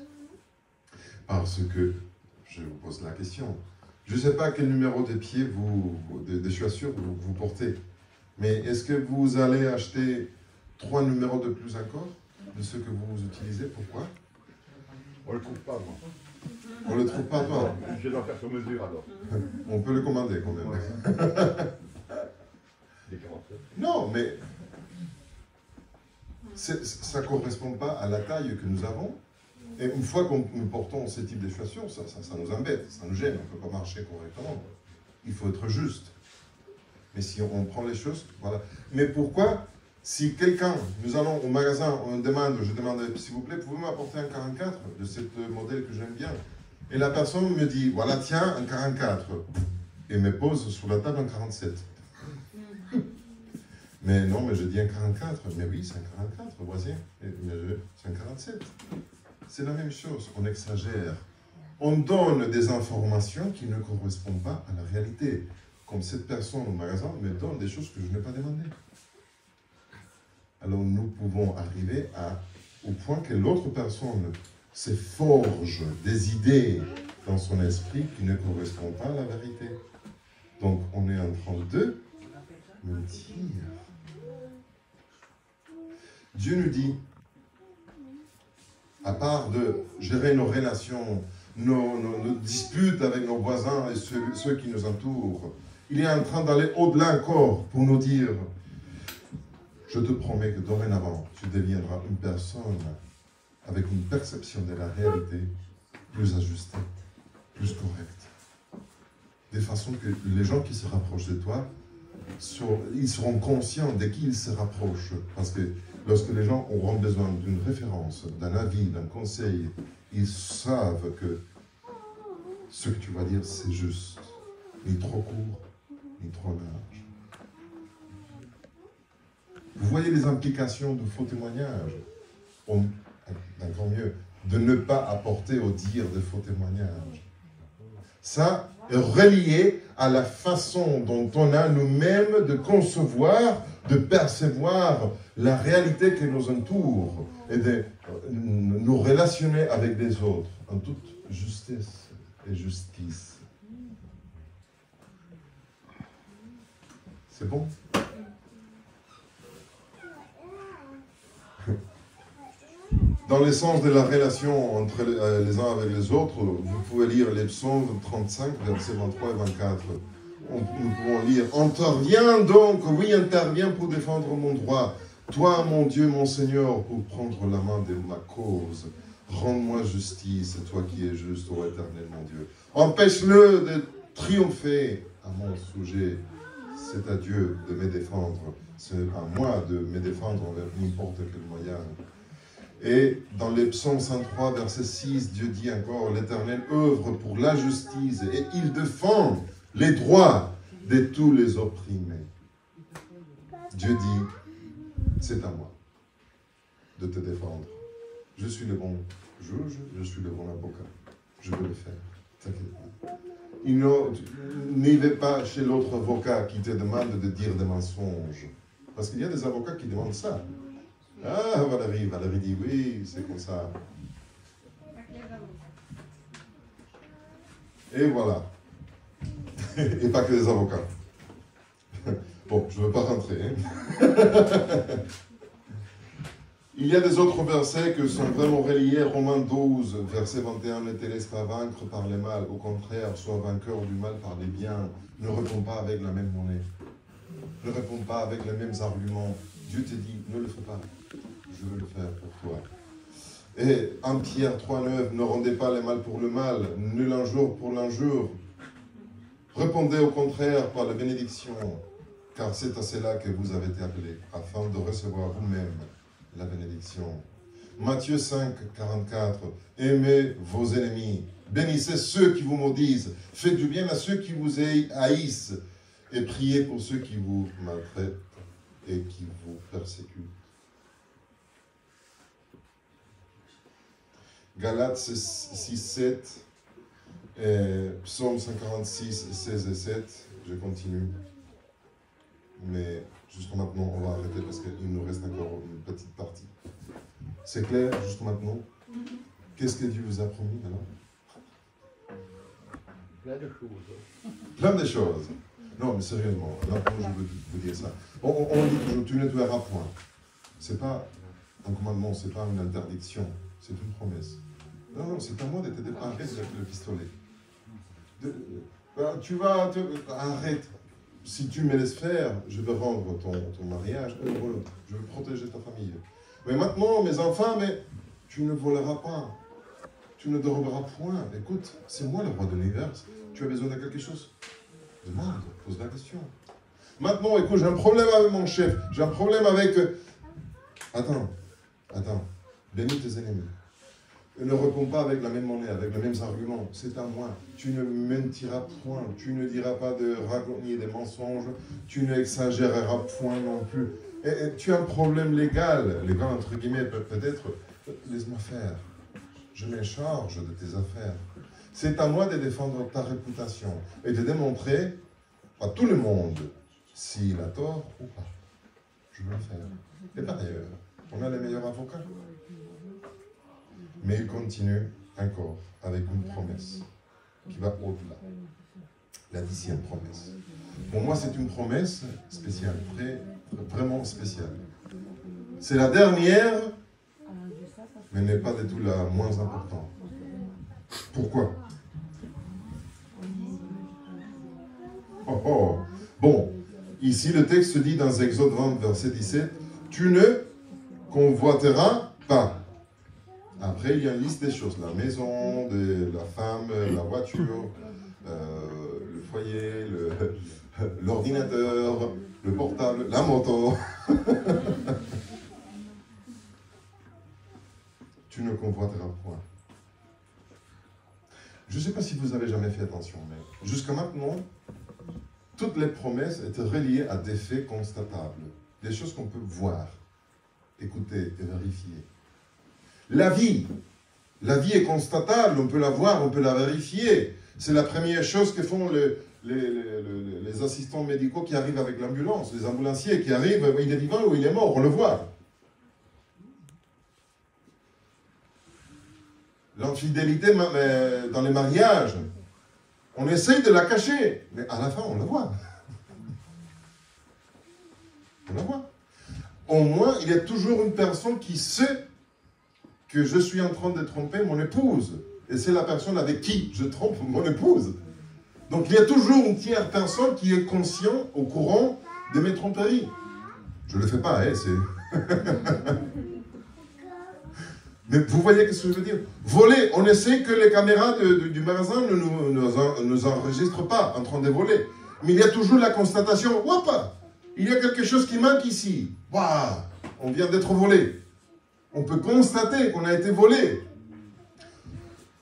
A: Parce que, je vous pose la question, je ne sais pas quel numéro de pied de chaussures vous portez, mais est-ce que vous allez acheter 3 numéros de plus encore de ceux que vous utilisez? Pourquoi?
D: On ne le trouve pas, moi.
A: On ne le trouve pas, toi?
D: Je dois faire sur mesure, alors.
A: On peut le commander, quand même. Non, mais ça ne correspond pas à la taille que nous avons. Et une fois que nous portons ce type de chaussures, ça nous embête, ça nous gêne, on ne peut pas marcher correctement. Il faut être juste. Mais si on prend les choses, voilà. Mais pourquoi, si quelqu'un, nous allons au magasin, je demande, s'il vous plaît, pouvez-vous m'apporter un 44 de ce modèle que j'aime bien? Et la personne me dit, voilà, tiens, un 44. Et me pose sur la table un 47. Mais non, mais je dis un 44. Mais oui, c'est un 44, voisin. Mais c'est un 47. C'est la même chose, on exagère. On donne des informations qui ne correspondent pas à la réalité. Comme cette personne au magasin me donne des choses que je n'ai pas demandées. Alors nous pouvons arriver au point que l'autre personne se forge des idées dans son esprit qui ne correspondent pas à la vérité. Donc on est en train de mentir. Dieu nous dit, à part de gérer nos relations, nos disputes avec nos voisins et ceux qui nous entourent, il est en train d'aller au-delà encore pour nous dire, je te promets que dorénavant, tu deviendras une personne avec une perception de la réalité plus ajustée, plus correcte. De façon que les gens qui se rapprochent de toi, ils seront conscients de qui ils se rapprochent. Parce que lorsque les gens auront besoin d'une référence, d'un avis, d'un conseil, ils savent que ce que tu vas dire, c'est juste. Ni trop court, ni trop large. Vous voyez les implications du faux témoignage? Encore mieux, de ne pas apporter au dire de faux témoignages. Ça est relié à la façon dont on a nous-mêmes de concevoir, de percevoir la réalité qui nous entoure et de nous relationner avec les autres en toute justice et justice. C'est bon? Dans le sens de la relation entre les uns avec les autres, vous pouvez lire les psaumes 35, versets 23 et 24. Nous pouvons lire « Interviens donc, oui, interviens pour défendre mon droit. Toi, mon Dieu, mon Seigneur, pour prendre la main de ma cause. Rends-moi justice, toi qui es juste, ô Éternel, mon Dieu. Empêche-le de triompher à mon sujet. C'est à Dieu de me défendre. C'est à moi de me défendre envers n'importe quel moyen. » Et dans les psaumes 103, verset 6, Dieu dit encore, l'Éternel œuvre pour la justice et il défend les droits de tous les opprimés. Dieu dit, c'est à moi de te défendre. Je suis le bon juge, je suis le bon avocat. Je peux le faire. T'inquiète pas. N'y vais pas chez l'autre avocat qui te demande de dire des mensonges. Parce qu'il y a des avocats qui demandent ça. Ah, Valérie dit oui, c'est comme ça. Et voilà. Et pas que des avocats. Bon, je ne veux pas rentrer. Hein. Il y a des autres versets qui sont vraiment reliés. Romains 12, verset 21, ne te laisse pas vaincre par le mal. Au contraire, sois vainqueur du mal par les biens. Ne réponds pas avec la même monnaie. Ne réponds pas avec les mêmes arguments. Dieu te dit, ne le fais pas. Je veux le faire pour toi. Et 1 Pierre 3,9, ne rendez pas le mal pour le mal, nul injure pour l'injure. Répondez au contraire par la bénédiction, car c'est à cela que vous avez été appelés, afin de recevoir vous-même la bénédiction. Matthieu 5, 44, aimez vos ennemis, bénissez ceux qui vous maudissent, faites du bien à ceux qui vous haïssent, et priez pour ceux qui vous maltraitent et qui vous persécutent. Galates 6, 7, Psaume 146, 16 et 7, je continue. Mais jusqu'à maintenant, on va arrêter parce qu'il nous reste encore une petite partie. C'est clair, jusqu'à maintenant? Qu'est-ce que Dieu vous a promis alors?
D: Plein de choses.
A: Plein de choses. Non, mais sérieusement, là, je veux vous dire ça. On dit que tu ne tueras point. C'est pas un commandement, c'est pas une interdiction. C'est une promesse. Non, c'est à moi de te déparer avec le pistolet. Tu vas... arrête. Si tu me laisses faire, je vais rendre ton mariage. Je vais protéger ta famille. Mais maintenant, mes enfants, mais tu ne voleras pas. Tu ne déroberas point. Écoute, c'est moi le roi de l'univers. Tu as besoin de quelque chose? Demande, pose la question. Maintenant, écoute, j'ai un problème avec mon chef. J'ai un problème avec... Attends. Bénis tes ennemis. Ne réponds pas avec la même monnaie, avec les mêmes arguments. C'est à moi. Tu ne mentiras point. Tu ne diras pas de ragots des mensonges. Tu n'exagéreras point non plus. Et tu as un problème légal entre guillemets, peut-être. Laisse-moi faire. Je me charge de tes affaires. C'est à moi de défendre ta réputation et de démontrer à tout le monde s'il a tort ou pas. Je veux le faire. Et par ailleurs, on a les meilleurs avocats. Mais il continue encore avec une promesse qui va au-delà. La 10e promesse. Pour moi, c'est une promesse spéciale, vraiment spéciale. C'est la dernière, mais n'est pas du tout la moins importante. Pourquoi? Bon, ici le texte dit dans Exode 20, verset 17, « Tu ne convoiteras pas. » Après, il y a une liste des choses. La maison, la femme, la voiture, le foyer, l'ordinateur, le portable, la moto. Tu ne convoiteras point. Je ne sais pas si vous n'avez jamais fait attention, mais jusqu'à maintenant, toutes les promesses étaient reliées à des faits constatables, des choses qu'on peut voir, écouter et vérifier. La vie est constatable, on peut la voir, on peut la vérifier. C'est la première chose que font les assistants médicaux qui arrivent avec l'ambulance, les ambulanciers qui arrivent, il est vivant ou il est mort, on le voit. L'infidélité dans les mariages, on essaye de la cacher, mais à la fin, on la voit. On la voit. Au moins, il y a toujours une personne qui sait que je suis en train de tromper mon épouse. Et c'est la personne avec qui je trompe mon épouse. Donc, il y a toujours une tierce personne qui est conscient, au courant de mes tromperies. Je ne le fais pas, hein, c'est... Mais vous voyez ce que je veux dire? Voler, on essaie que les caméras du magasin ne nous enregistrent pas en train de voler. Mais il y a toujours la constatation, hop, il y a quelque chose qui manque ici. Waouh, on vient d'être volé. On peut constater qu'on a été volé.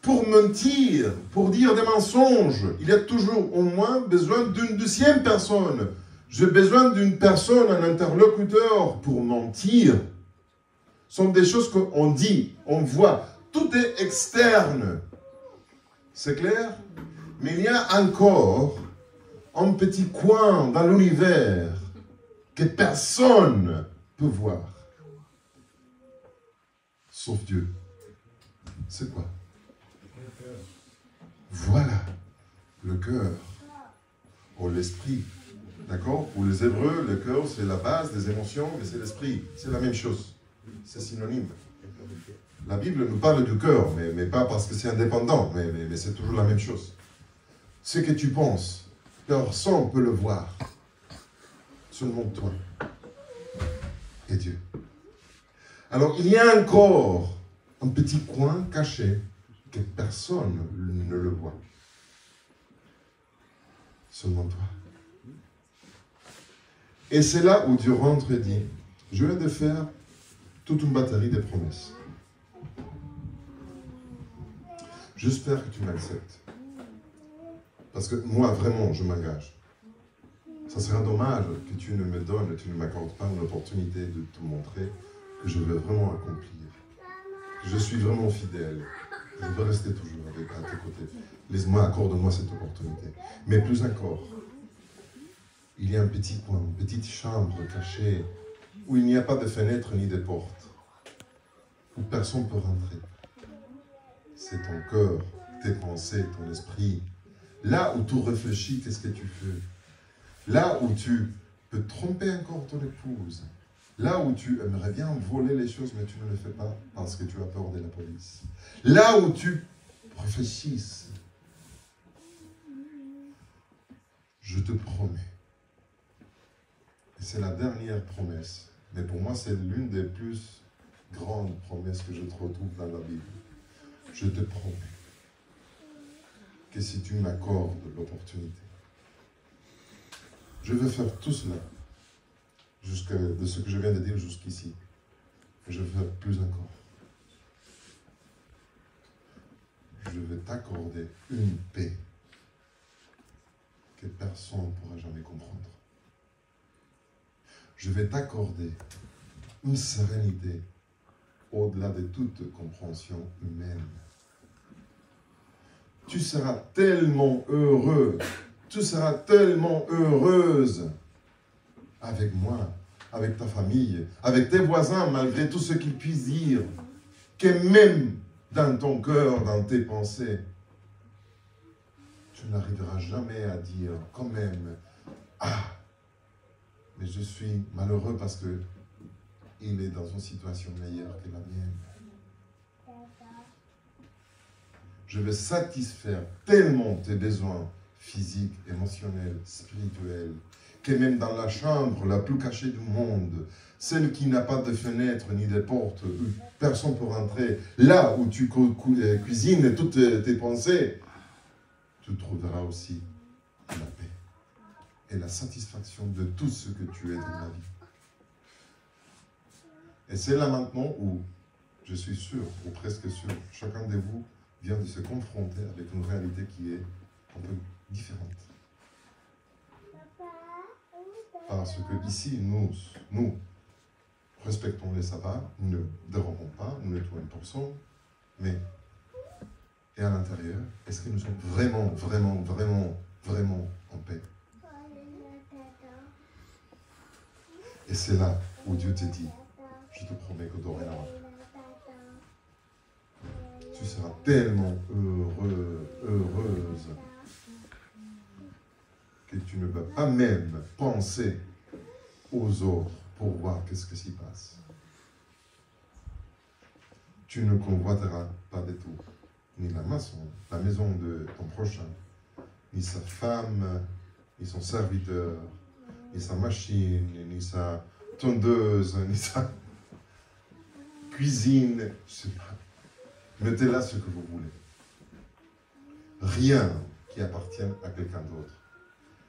A: Pour mentir, pour dire des mensonges, il y a toujours au moins besoin d'une deuxième personne. J'ai besoin d'une personne, un interlocuteur pour mentir. Ce sont des choses qu'on dit, on voit. Tout est externe. C'est clair? Mais il y a encore un petit coin dans l'univers que personne ne peut voir. Sauf Dieu. C'est quoi? Voilà le cœur. Ou l'esprit. D'accord? Pour les Hébreux, le cœur, c'est la base des émotions, mais c'est l'esprit. C'est la même chose. C'est synonyme. La Bible nous parle du cœur, mais pas parce que c'est indépendant, mais c'est toujours la même chose. Ce que tu penses, personne ne peut le voir. Seulement toi et Dieu. Alors, il y a encore un petit coin caché que personne ne le voit. Seulement toi. Et c'est là où Dieu rentre et dit, je viens de faire toute une batterie de promesses. J'espère que tu m'acceptes. Parce que moi, vraiment, je m'engage. Ça serait dommage que tu ne me donnes, tu ne m'accordes pas une opportunité de te montrer que je veux vraiment accomplir. Que je suis vraiment fidèle. Je veux rester toujours à tes côtés. Laisse-moi, accorde-moi cette opportunité. Mais plus encore, il y a un petit coin, une petite chambre cachée, où il n'y a pas de fenêtre ni de porte, où personne ne peut rentrer. C'est ton cœur, tes pensées, ton esprit. Là où tu réfléchis, qu'est-ce que tu fais? Là où tu peux tromper encore ton épouse. Là où tu aimerais bien voler les choses, mais tu ne le fais pas parce que tu as peur de la police. Là où tu réfléchis, je te promets. Et c'est la dernière promesse. Mais pour moi, c'est l'une des plus grandes promesses que je retrouve dans la Bible. Je te promets que si tu m'accordes l'opportunité, je vais faire tout cela, de ce que je viens de dire jusqu'ici. Et je vais faire plus encore. Je vais t'accorder une paix que personne ne pourra jamais comprendre. Je vais t'accorder une sérénité au-delà de toute compréhension humaine. Tu seras tellement heureux, tu seras tellement heureuse avec moi, avec ta famille, avec tes voisins, malgré tout ce qu'ils puissent dire, que même dans ton cœur, dans tes pensées, tu n'arriveras jamais à dire quand même, ah, mais je suis malheureux parce que il est dans une situation meilleure que la mienne. Je vais satisfaire tellement tes besoins physiques, émotionnels, spirituels, que même dans la chambre la plus cachée du monde, celle qui n'a pas de fenêtre ni de porte, où personne ne peut rentrer, là où tu cuisines toutes tes pensées, tu trouveras aussi la paix et la satisfaction de tout ce que tu es dans la vie. Et c'est là maintenant où je suis sûr, ou presque sûr, chacun de vous vient de se confronter avec une réalité qui est un peu différente. Parce que ici, nous respectons les sabbats, nous ne dérobons pas, nous nettoyons pour son, mais et à l'intérieur, est-ce que nous sommes vraiment en paix? Et c'est là où Dieu te dit, je te promets que dorénavant, tu seras tellement heureuse, que tu ne vas pas même penser aux autres pour voir qu'est-ce qui s'y passe. Tu ne convoiteras pas du tout, ni la maison de ton prochain, ni sa femme, ni son serviteur, ni sa machine, ni sa tondeuse, ni sa cuisine, je sais pas. Mettez là ce que vous voulez. Rien qui appartienne à quelqu'un d'autre.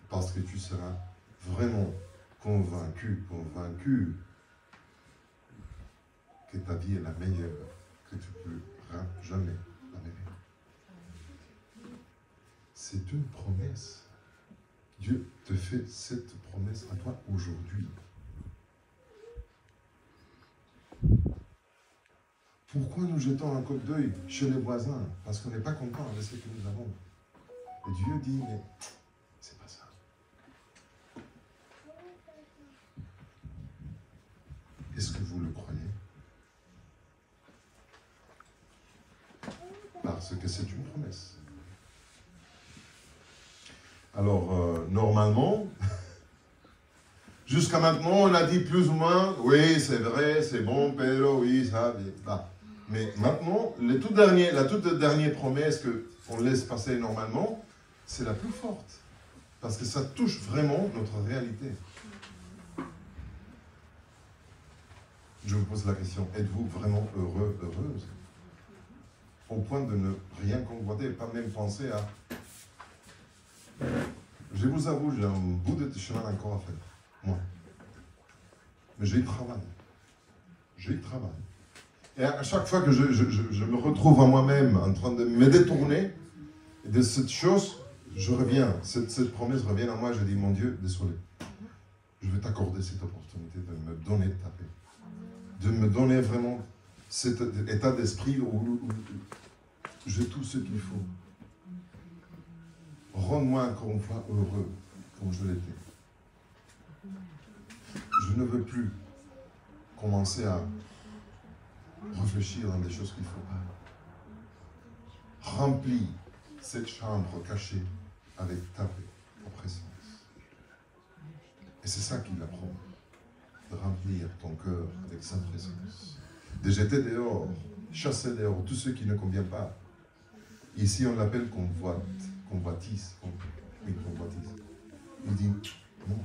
A: Parce que tu seras vraiment convaincu que ta vie est la meilleure, que tu ne pourras jamais la meilleure. C'est une promesse. Dieu te fait cette promesse à toi aujourd'hui. Pourquoi nous jetons un coup d'œil chez les voisins? Parce qu'on n'est pas content de ce que nous avons. Et Dieu dit, mais c'est pas ça. Est-ce que vous le croyez? Parce que c'est une promesse. Alors, normalement, jusqu'à maintenant, on a dit plus ou moins, oui, c'est vrai, c'est bon, Pedro, oui, ça, bah. Mais maintenant, la toute dernière promesse qu'on laisse passer normalement, c'est la plus forte. Parce que ça touche vraiment notre réalité. Je vous pose la question, êtes-vous vraiment heureux, heureuse? Au point de ne rien convoiter, pas même penser à... Je vous avoue, j'ai un bout de chemin encore à faire, moi. Mais j'y travaille. Et à chaque fois que je me retrouve à moi-même en train de me détourner de cette chose, je reviens, cette promesse revient à moi, je dis, mon Dieu, désolé, je vais t'accorder cette opportunité de me donner ta paix, de me donner vraiment cet état d'esprit où j'ai tout ce qu'il faut. Rends-moi encore une fois heureux, comme je l'étais. Je ne veux plus commencer à réfléchir dans des choses qu'il ne faut pas. Remplis cette chambre cachée avec ta paix, ta présence. Et c'est ça qu'il apprend, de remplir ton cœur avec sa présence. De jeter dehors, chasser dehors tout ce qui ne convient pas. Ici, on l'appelle convoitise. Oui, convoitise. Il dit non.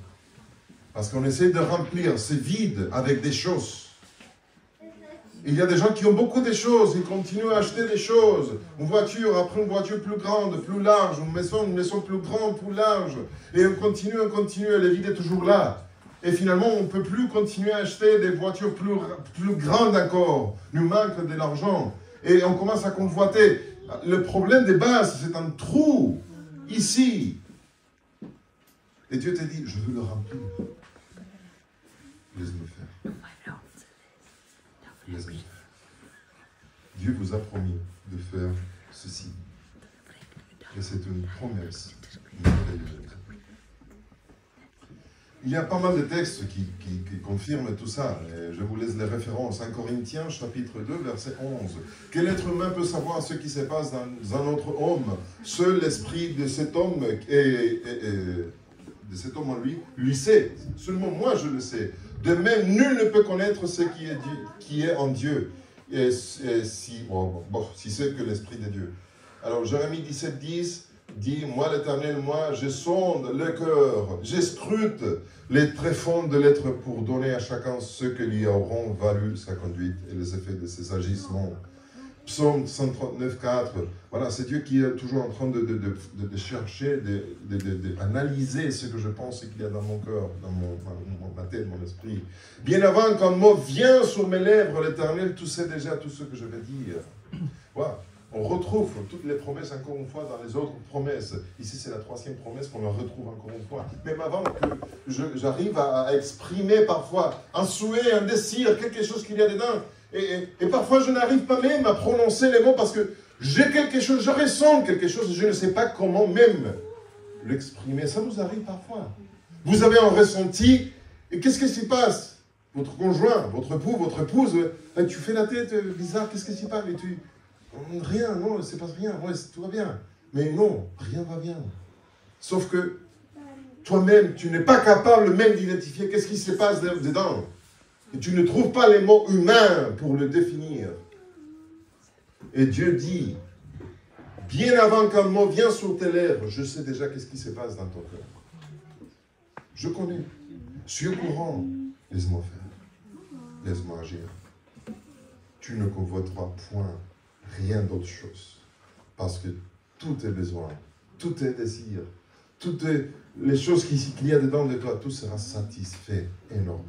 A: Parce qu'on essaie de remplir ce vide avec des choses. Il y a des gens qui ont beaucoup de choses, ils continuent à acheter des choses. Une voiture, après une voiture plus grande, plus large, une maison plus grande, plus large. Et on continue, et le vide est toujours là. Et finalement, on ne peut plus continuer à acheter des voitures plus grandes encore. Nous manque de l'argent. Et on commence à convoiter. Le problème de base, c'est un trou, ici. Et Dieu te dit, je veux le remplir. Laisse-moi faire. Laisse-moi faire. Dieu vous a promis de faire ceci. Et c'est une promesse merveilleuse. Il y a pas mal de textes qui confirment tout ça. Et je vous laisse les références. 1 Corinthiens, chapitre 2, verset 11. Quel être humain peut savoir ce qui se passe dans un autre homme? Seul l'esprit de cet homme de cet homme en lui sait. Seulement moi je le sais. De même, nul ne peut connaître ce qui est en Dieu. Si c'est que l'esprit de Dieu. Alors Jérémie 17, 10 dit, moi l'Éternel, moi je sonde le cœur, j'escrute les tréfonds de l'être pour donner à chacun ce que lui auront valu sa conduite et les effets de ses agissements. Psaume 139, 4, voilà, c'est Dieu qui est toujours en train de chercher, d'analyser ce que je pense et qu'il y a dans mon cœur, dans ma tête, mon esprit. Bien avant qu'un mot vienne sur mes lèvres, l'Éternel, tu sais déjà tout ce que je vais dire. Voilà. On retrouve toutes les promesses encore une fois dans les autres promesses. Ici, c'est la troisième promesse qu'on la retrouve encore une fois. Même avant que j'arrive à exprimer parfois un souhait, un désir, quelque chose qu'il y a dedans. Et parfois, je n'arrive pas même à prononcer les mots parce que j'ai quelque chose, je ressens quelque chose et je ne sais pas comment même l'exprimer. Ça nous arrive parfois. Vous avez un ressenti et qu'est-ce qui se passe? Votre conjoint, votre époux, votre épouse, tu fais la tête bizarre, qu'est-ce qui se passe? Et tu... Rien, non, il ne se passe rien, ouais, tout va bien. Mais non, rien va bien. Sauf que toi-même, tu n'es pas capable même d'identifier qu'est-ce qui se passe dedans. Et tu ne trouves pas les mots humains pour le définir. Et Dieu dit, bien avant qu'un mot vienne sur tes lèvres, je sais déjà qu'est-ce qui se passe dans ton cœur. Je connais. Je suis au courant. Laisse-moi faire. Laisse-moi agir. Tu ne convoiteras point rien d'autre chose. Parce que tout est besoin, tout est désir, toutes les choses qu'il y a dedans de toi, tout sera satisfait énormément.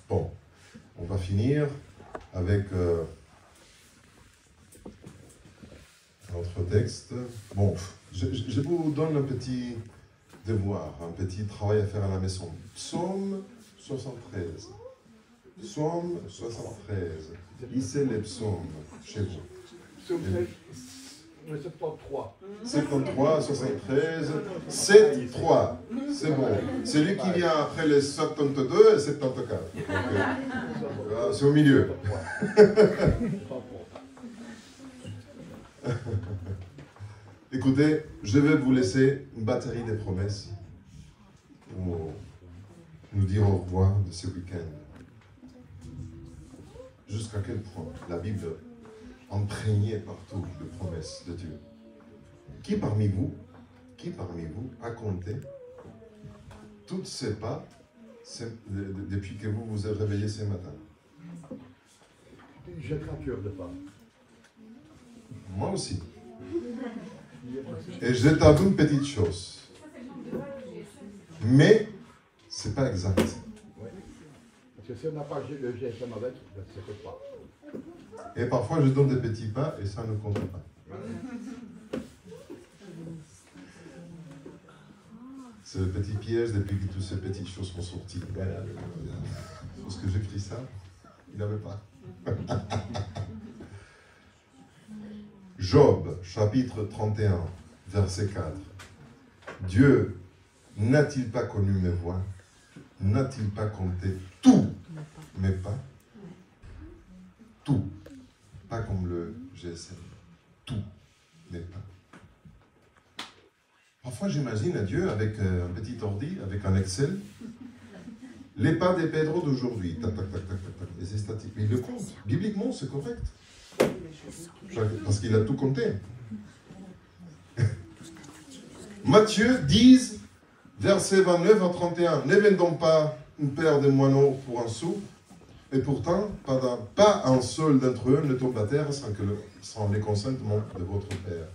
A: Bon, on va finir avec notre texte. Bon, je vous donne un petit devoir, un petit travail à faire à la maison. Psaume 73. Psaume 73. Lisez les psaumes chez vous.
D: Psaume 73.
A: 73, 73, 7, 3. C'est bon. C'est lui qui vient après les 72 et 74. C'est au milieu. Écoutez, je vais vous laisser une batterie de promesses pour nous dire au revoir de ce week-end. Jusqu'à quel point la Bible imprégnée partout de promesses de Dieu. Qui parmi vous a compté toutes ces pas depuis que vous vous êtes réveillé ce matin?
D: J'ai 30 heures de pas.
A: Moi aussi. Et je t'avoue une petite chose. Mais, c'est pas exact.
D: Oui. Parce que si on n'a pas le GSM avec, ben, ça ne fait pas.
A: Et parfois, je donne des petits pas et ça ne compte pas. C'est le petit piège depuis que toutes ces petites choses sont sorties. Parce que j'écris ça, il n'avait pas. Job, chapitre 31, verset 4. Dieu n'a-t-il pas connu mes voies? N'a-t-il pas compté tous mes pas? Tout. Pas comme le GSM. Tout mes pas. Parfois, j'imagine à Dieu avec un petit ordi, avec un Excel, les pas des Pedro d'aujourd'hui. Tac, tac, tac, tac, tac, tac. Et c'est statique. Mais il le compte. Bibliquement, c'est correct. Parce qu'il a tout compté. Matthieu 10, verset 29 à 31. Ne vendons pas une paire de moineaux pour un sou, et pourtant, pas un seul d'entre eux ne tombe à terre sans le consentement de votre Père.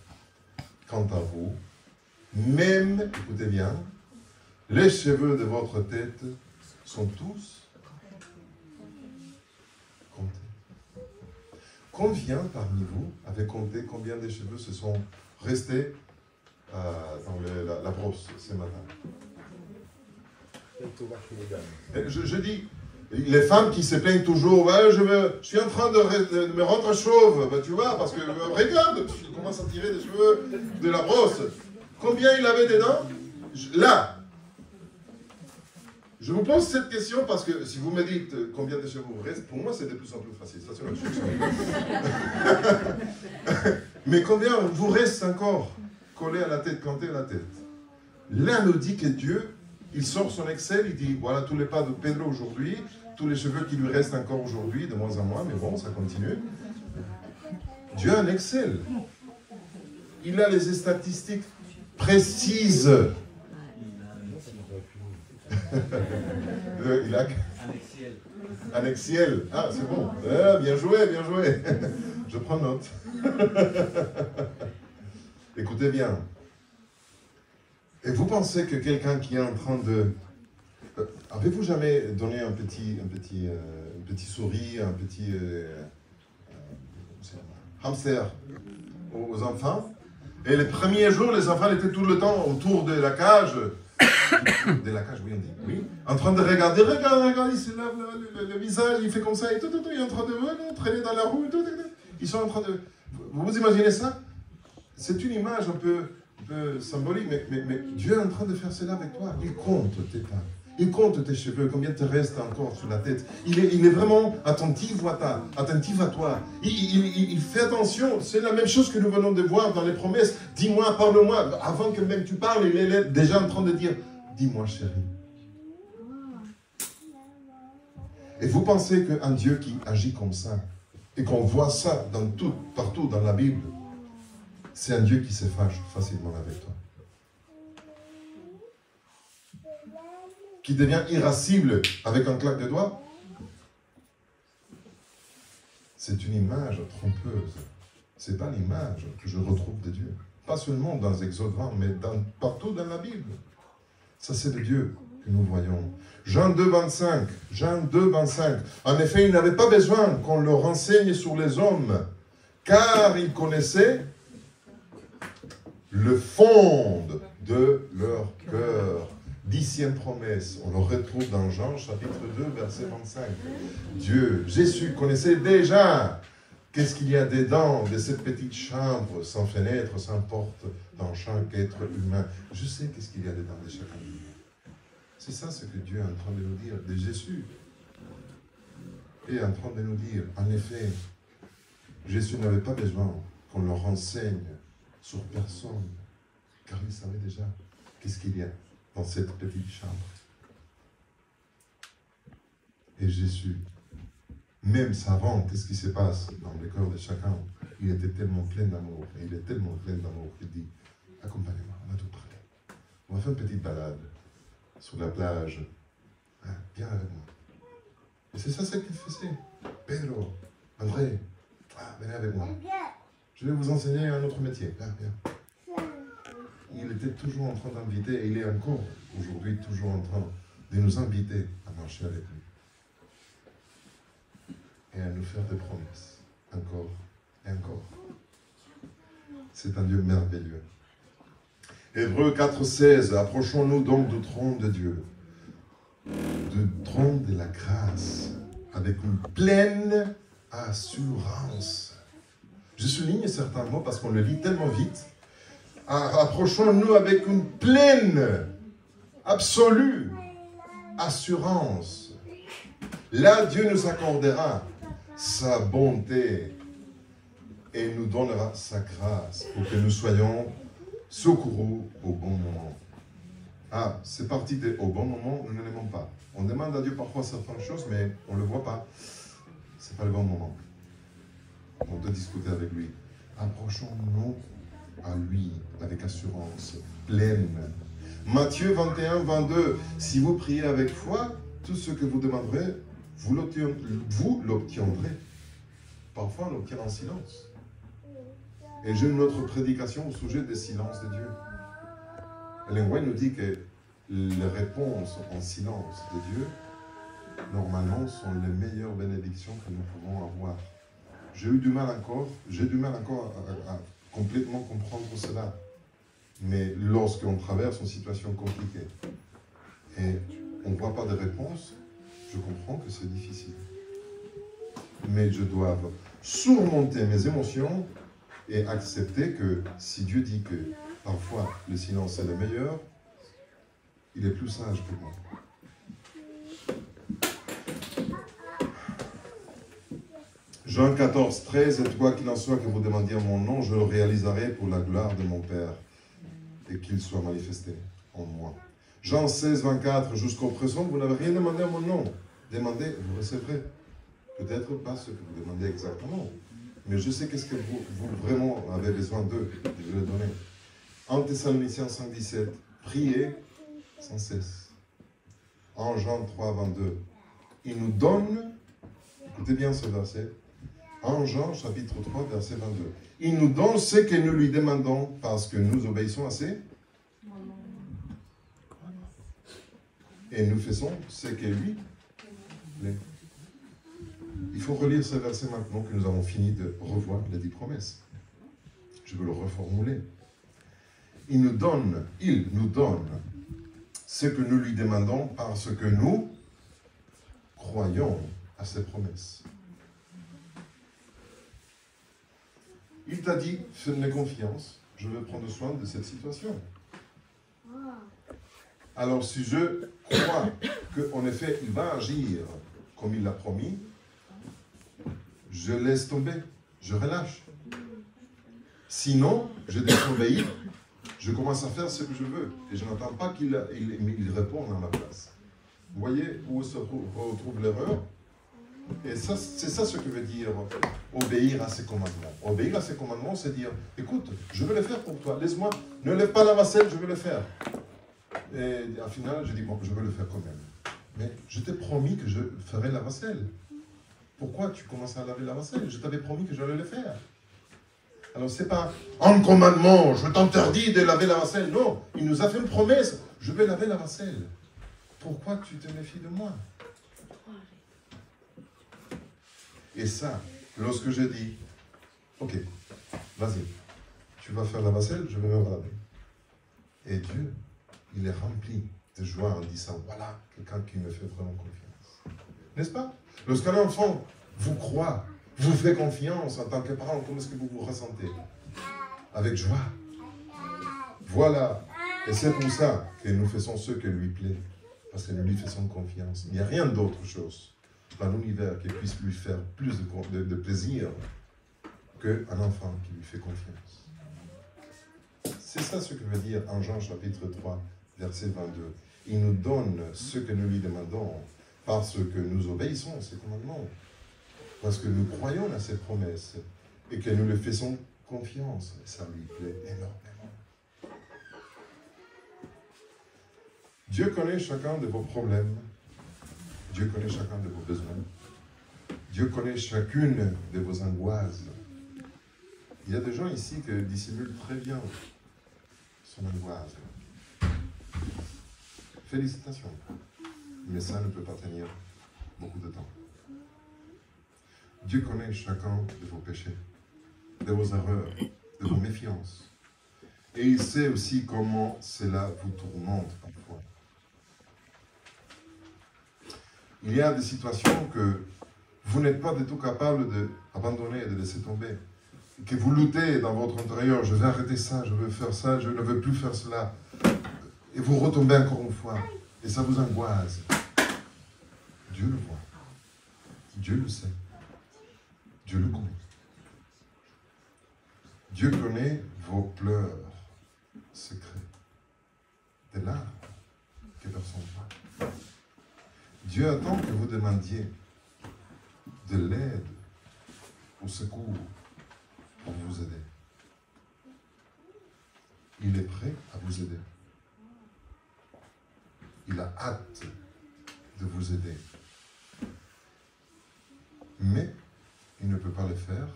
A: Quant à vous, même, écoutez bien, les cheveux de votre tête sont tous comptés. Combien parmi vous avez compté combien de cheveux se sont restés dans la brosse ce matin? Je dis, les femmes qui se plaignent toujours, ouais, je suis en train de me rendre chauve, ben, tu vois, parce que regarde, tu commences à tirer des cheveux de la brosse. Combien il avait dedans? Là. Je vous pose cette question parce que si vous me dites combien de cheveux vous reste, pour moi c'est de plus en plus facile. Ça, c'est une chose. Mais combien vous reste encore collé à la tête, canté à la tête? Là, nous dit que Dieu, il sort son Excel, il dit voilà tous les pas de Pedro aujourd'hui, tous les cheveux qui lui restent encore aujourd'hui, de moins en moins, mais bon, ça continue. Dieu a un Excel. Il a les statistiques précises. Il a un Excel. Ah, c'est bon. Ah, bien joué, bien joué. Je prends note. Écoutez bien. Et vous pensez que quelqu'un qui est en train de... Avez-vous jamais donné un petit souris, un petit... hamster aux enfants. Et les premiers jours, les enfants étaient tout le temps autour de la cage. De la cage, oui, on dit. Oui. En train de regarder, regarde, il se lave le visage, il fait comme ça, et tout, il est en train de traîner dans la roue, Ils sont en train de... Vous imaginez ça? C'est une image un peu symbolique, mais Dieu est en train de faire cela avec toi. Il compte tes pas. Il compte tes cheveux, combien te reste encore sur la tête. Il est vraiment attentif à toi. Il fait attention. C'est la même chose que nous venons de voir dans les promesses. Dis-moi, parle-moi. Avant que même tu parles, il est déjà en train de dire, dis-moi chérie. Et vous pensez qu'un Dieu qui agit comme ça, et qu'on voit ça partout dans la Bible, c'est un Dieu qui se fâche facilement avec toi. Qui devient irascible avec un claque de doigts? C'est une image trompeuse. Ce n'est pas l'image que je retrouve de Dieu. Pas seulement dans Exode 20, mais partout dans la Bible. Ça, c'est le Dieu que nous voyons. Jean 2, 25. Jean 2, 25. En effet, il n'avait pas besoin qu'on le renseigne sur les hommes, car il connaissait le fond de leur cœur. 10e promesse, on le retrouve dans Jean chapitre 2, verset 25. Dieu, Jésus connaissait déjà qu'est-ce qu'il y a dedans de cette petite chambre, sans fenêtre, sans porte, dans chaque être humain. Je sais qu'est-ce qu'il y a dedans de chacun de nous. C'est ça ce que Dieu est en train de nous dire, de Jésus. Et en train de nous dire, en effet, Jésus n'avait pas besoin qu'on le renseigne sur personne, car il savait déjà qu'est-ce qu'il y a dans cette petite chambre. Et Jésus, même savant qu'est-ce qui se passe dans le cœur de chacun, il était tellement plein d'amour, et il est tellement plein d'amour qu'il dit, accompagnez-moi, on va tout parler. On va faire une petite balade sur la plage. Hein, viens avec moi. Et c'est ça ce qu'il faisait. Pedro, André, venez avec moi. Je vais vous enseigner un autre métier. Viens. Il était toujours en train d'inviter, et il est encore aujourd'hui toujours en train de nous inviter à marcher avec lui. Et à nous faire des promesses, encore et encore. C'est un Dieu merveilleux. Hébreux 4,16, approchons-nous donc du trône de Dieu, du trône de la grâce, avec une pleine assurance. Je souligne certains mots parce qu'on le lit tellement vite. Approchons-nous avec une pleine, absolue assurance. Là, Dieu nous accordera sa bonté et nous donnera sa grâce pour que nous soyons secourus au bon moment. Ah, c'est parti de au bon moment, nous ne l'aimons pas. On demande à Dieu parfois certaines choses, mais on ne le voit pas. Ce n'est pas le bon moment. On doit discuter avec lui. Approchons-nous à lui avec assurance pleine. Matthieu 21, 22. Si vous priez avec foi, tout ce que vous demanderez, vous l'obtiendrez. Parfois, on l'obtient en silence. Et j'ai une autre prédication au sujet des silences de Dieu. Ellen White nous dit que les réponses en silence de Dieu, normalement, sont les meilleures bénédictions que nous pouvons avoir. J'ai du mal encore à complètement comprendre cela. Mais lorsqu'on traverse une situation compliquée et on ne voit pas de réponse, je comprends que c'est difficile. Mais je dois surmonter mes émotions et accepter que si Dieu dit que parfois le silence est le meilleur, il est plus sage que moi. Jean 14, 13, et quoi qu'il en soit que vous demandiez mon nom, je le réaliserai pour la gloire de mon Père et qu'il soit manifesté en moi. Jean 16, 24, jusqu'au présent, vous n'avez rien demandé à mon nom. Demandez, vous recevrez. Peut-être pas ce que vous demandez exactement, mais je sais qu'est-ce que vous vraiment avez besoin d'eux, de le donner. En Thessaloniciens 5, 17, priez sans cesse. En Jean 3, 22, il nous donne, écoutez bien ce verset, en Jean chapitre 3, verset 22, il nous donne ce que nous lui demandons parce que nous obéissons à ses et nous faisons ce que lui voulait. Il faut relire ce verset maintenant que nous avons fini de revoir les 10 promesses. Je veux le reformuler. Il nous donne ce que nous lui demandons parce que nous croyons à ses promesses. Il t'a dit, fais-moi confiance, je veux prendre soin de cette situation. Alors si je crois qu'en effet il va agir comme il l'a promis, je laisse tomber, je relâche. Sinon, je désobéis, je commence à faire ce que je veux et je n'attends pas qu'il réponde à ma place. Vous voyez où se retrouve l'erreur? Et ça, c'est ça ce que veut dire obéir à ses commandements. Obéir à ses commandements, c'est dire, écoute, je veux le faire pour toi, laisse-moi, ne lève pas la vaisselle, je veux le faire. Et au final, je dis, bon, je veux le faire quand même. Mais je t'ai promis que je ferais la vaisselle. Pourquoi tu commences à laver la vaisselle? Je t'avais promis que j'allais le faire. Alors, c'est pas un commandement, je t'interdis de laver la vaisselle. Non, il nous a fait une promesse, je vais laver la vaisselle. Pourquoi tu te méfies de moi? Et ça, lorsque je dis, ok, vas-y, tu vas faire la vaisselle, je vais me laver. Et Dieu, il est rempli de joie en disant, voilà, quelqu'un qui me fait vraiment confiance. N'est-ce pas? Lorsqu'un enfant vous croit, vous fait confiance en tant que parent, comment est-ce que vous vous ressentez? Avec joie. Voilà. Et c'est pour ça que nous faisons ce que lui plaît. Parce que nous lui faisons confiance. Il n'y a rien d'autre chose dans l'univers qui puisse lui faire plus de plaisir qu'un enfant qui lui fait confiance. C'est ça ce que veut dire en Jean chapitre 3, verset 22. Il nous donne ce que nous lui demandons parce que nous obéissons à ses commandements. Parce que nous croyons à ses promesses et que nous lui faisons confiance. Et ça lui plaît énormément. Dieu connaît chacun de vos problèmes. Dieu connaît chacun de vos besoins. Dieu connaît chacune de vos angoisses. Il y a des gens ici qui dissimulent très bien son angoisse. Félicitations. Mais ça ne peut pas tenir beaucoup de temps. Dieu connaît chacun de vos péchés, de vos erreurs, de vos méfiances. Et il sait aussi comment cela vous tourmente parfois. Il y a des situations que vous n'êtes pas du tout capable d'abandonner et de laisser tomber. Que vous luttez dans votre intérieur, je vais arrêter ça, je veux faire ça, je ne veux plus faire cela. Et vous retombez encore une fois. Et ça vous angoisse. Dieu le voit. Dieu le sait. Dieu le connaît. Dieu connaît vos pleurs secrets. Des larmes que personne ne voit. Dieu attend que vous demandiez de l'aide, au secours, pour vous aider. Il est prêt à vous aider. Il a hâte de vous aider. Mais il ne peut pas le faire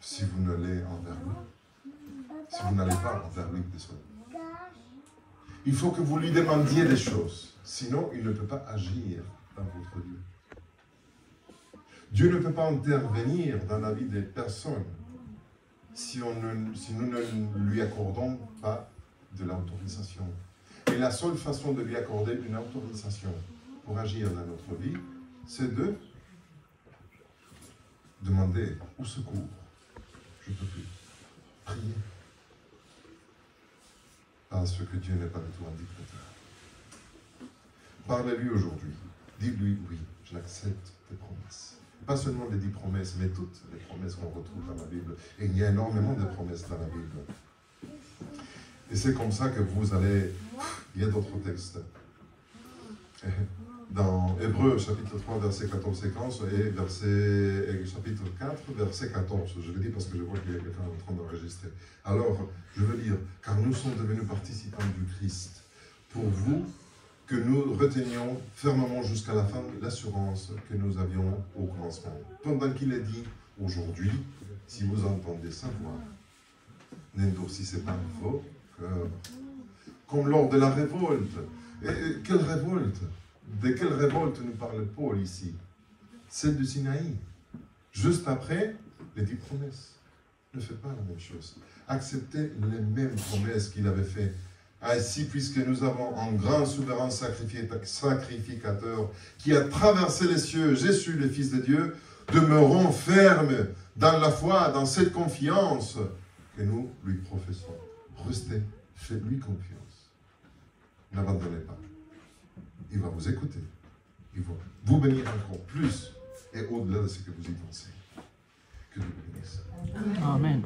A: si vous n'allez envers lui. Si vous n'allez pas envers lui, désolé. Il faut que vous lui demandiez des choses. Sinon, il ne peut pas agir dans votre vie. Dieu ne peut pas intervenir dans la vie des personnes si nous ne lui accordons pas de l'autorisation. Et la seule façon de lui accorder une autorisation pour agir dans notre vie, c'est de demander au secours. Je ne peux plus. Prier. Parce que Dieu n'est pas du tout un dictateur. Parlez-lui aujourd'hui. Dites-lui, oui, j'accepte tes promesses. Pas seulement les 10 promesses, mais toutes les promesses qu'on retrouve dans la Bible. Et il y a énormément de promesses dans la Bible. Et c'est comme ça que vous allez... Il y a d'autres textes. Dans Hébreux, chapitre 3, verset 14 et 15, et chapitre 4, verset 14. Je le dis parce que je vois qu'il y a quelqu'un en train d'enregistrer. Alors, je veux dire, car nous sommes devenus participants du Christ. Pour vous, que nous retenions fermement jusqu'à la fin l'assurance que nous avions au commencement. Pendant qu'il est dit, aujourd'hui, si vous entendez sa voix, n'endurcissez pas vos cœurs. Comme lors de la révolte. Et quelle révolte? De quelle révolte nous parle Paul ici? Celle du Sinaï. Juste après, les 10 promesses. Ne faites pas la même chose. Acceptez les mêmes promesses qu'il avait faites. Ainsi, puisque nous avons un grand souverain sacrificateur qui a traversé les cieux, Jésus, le Fils de Dieu, demeurons fermes dans la foi, dans cette confiance que nous lui professons. Restez, faites-lui confiance. N'abandonnez pas. Il va vous écouter. Il va vous bénir encore plus et au-delà de ce que vous y pensez. Que Dieu vous bénisse.
E: Amen.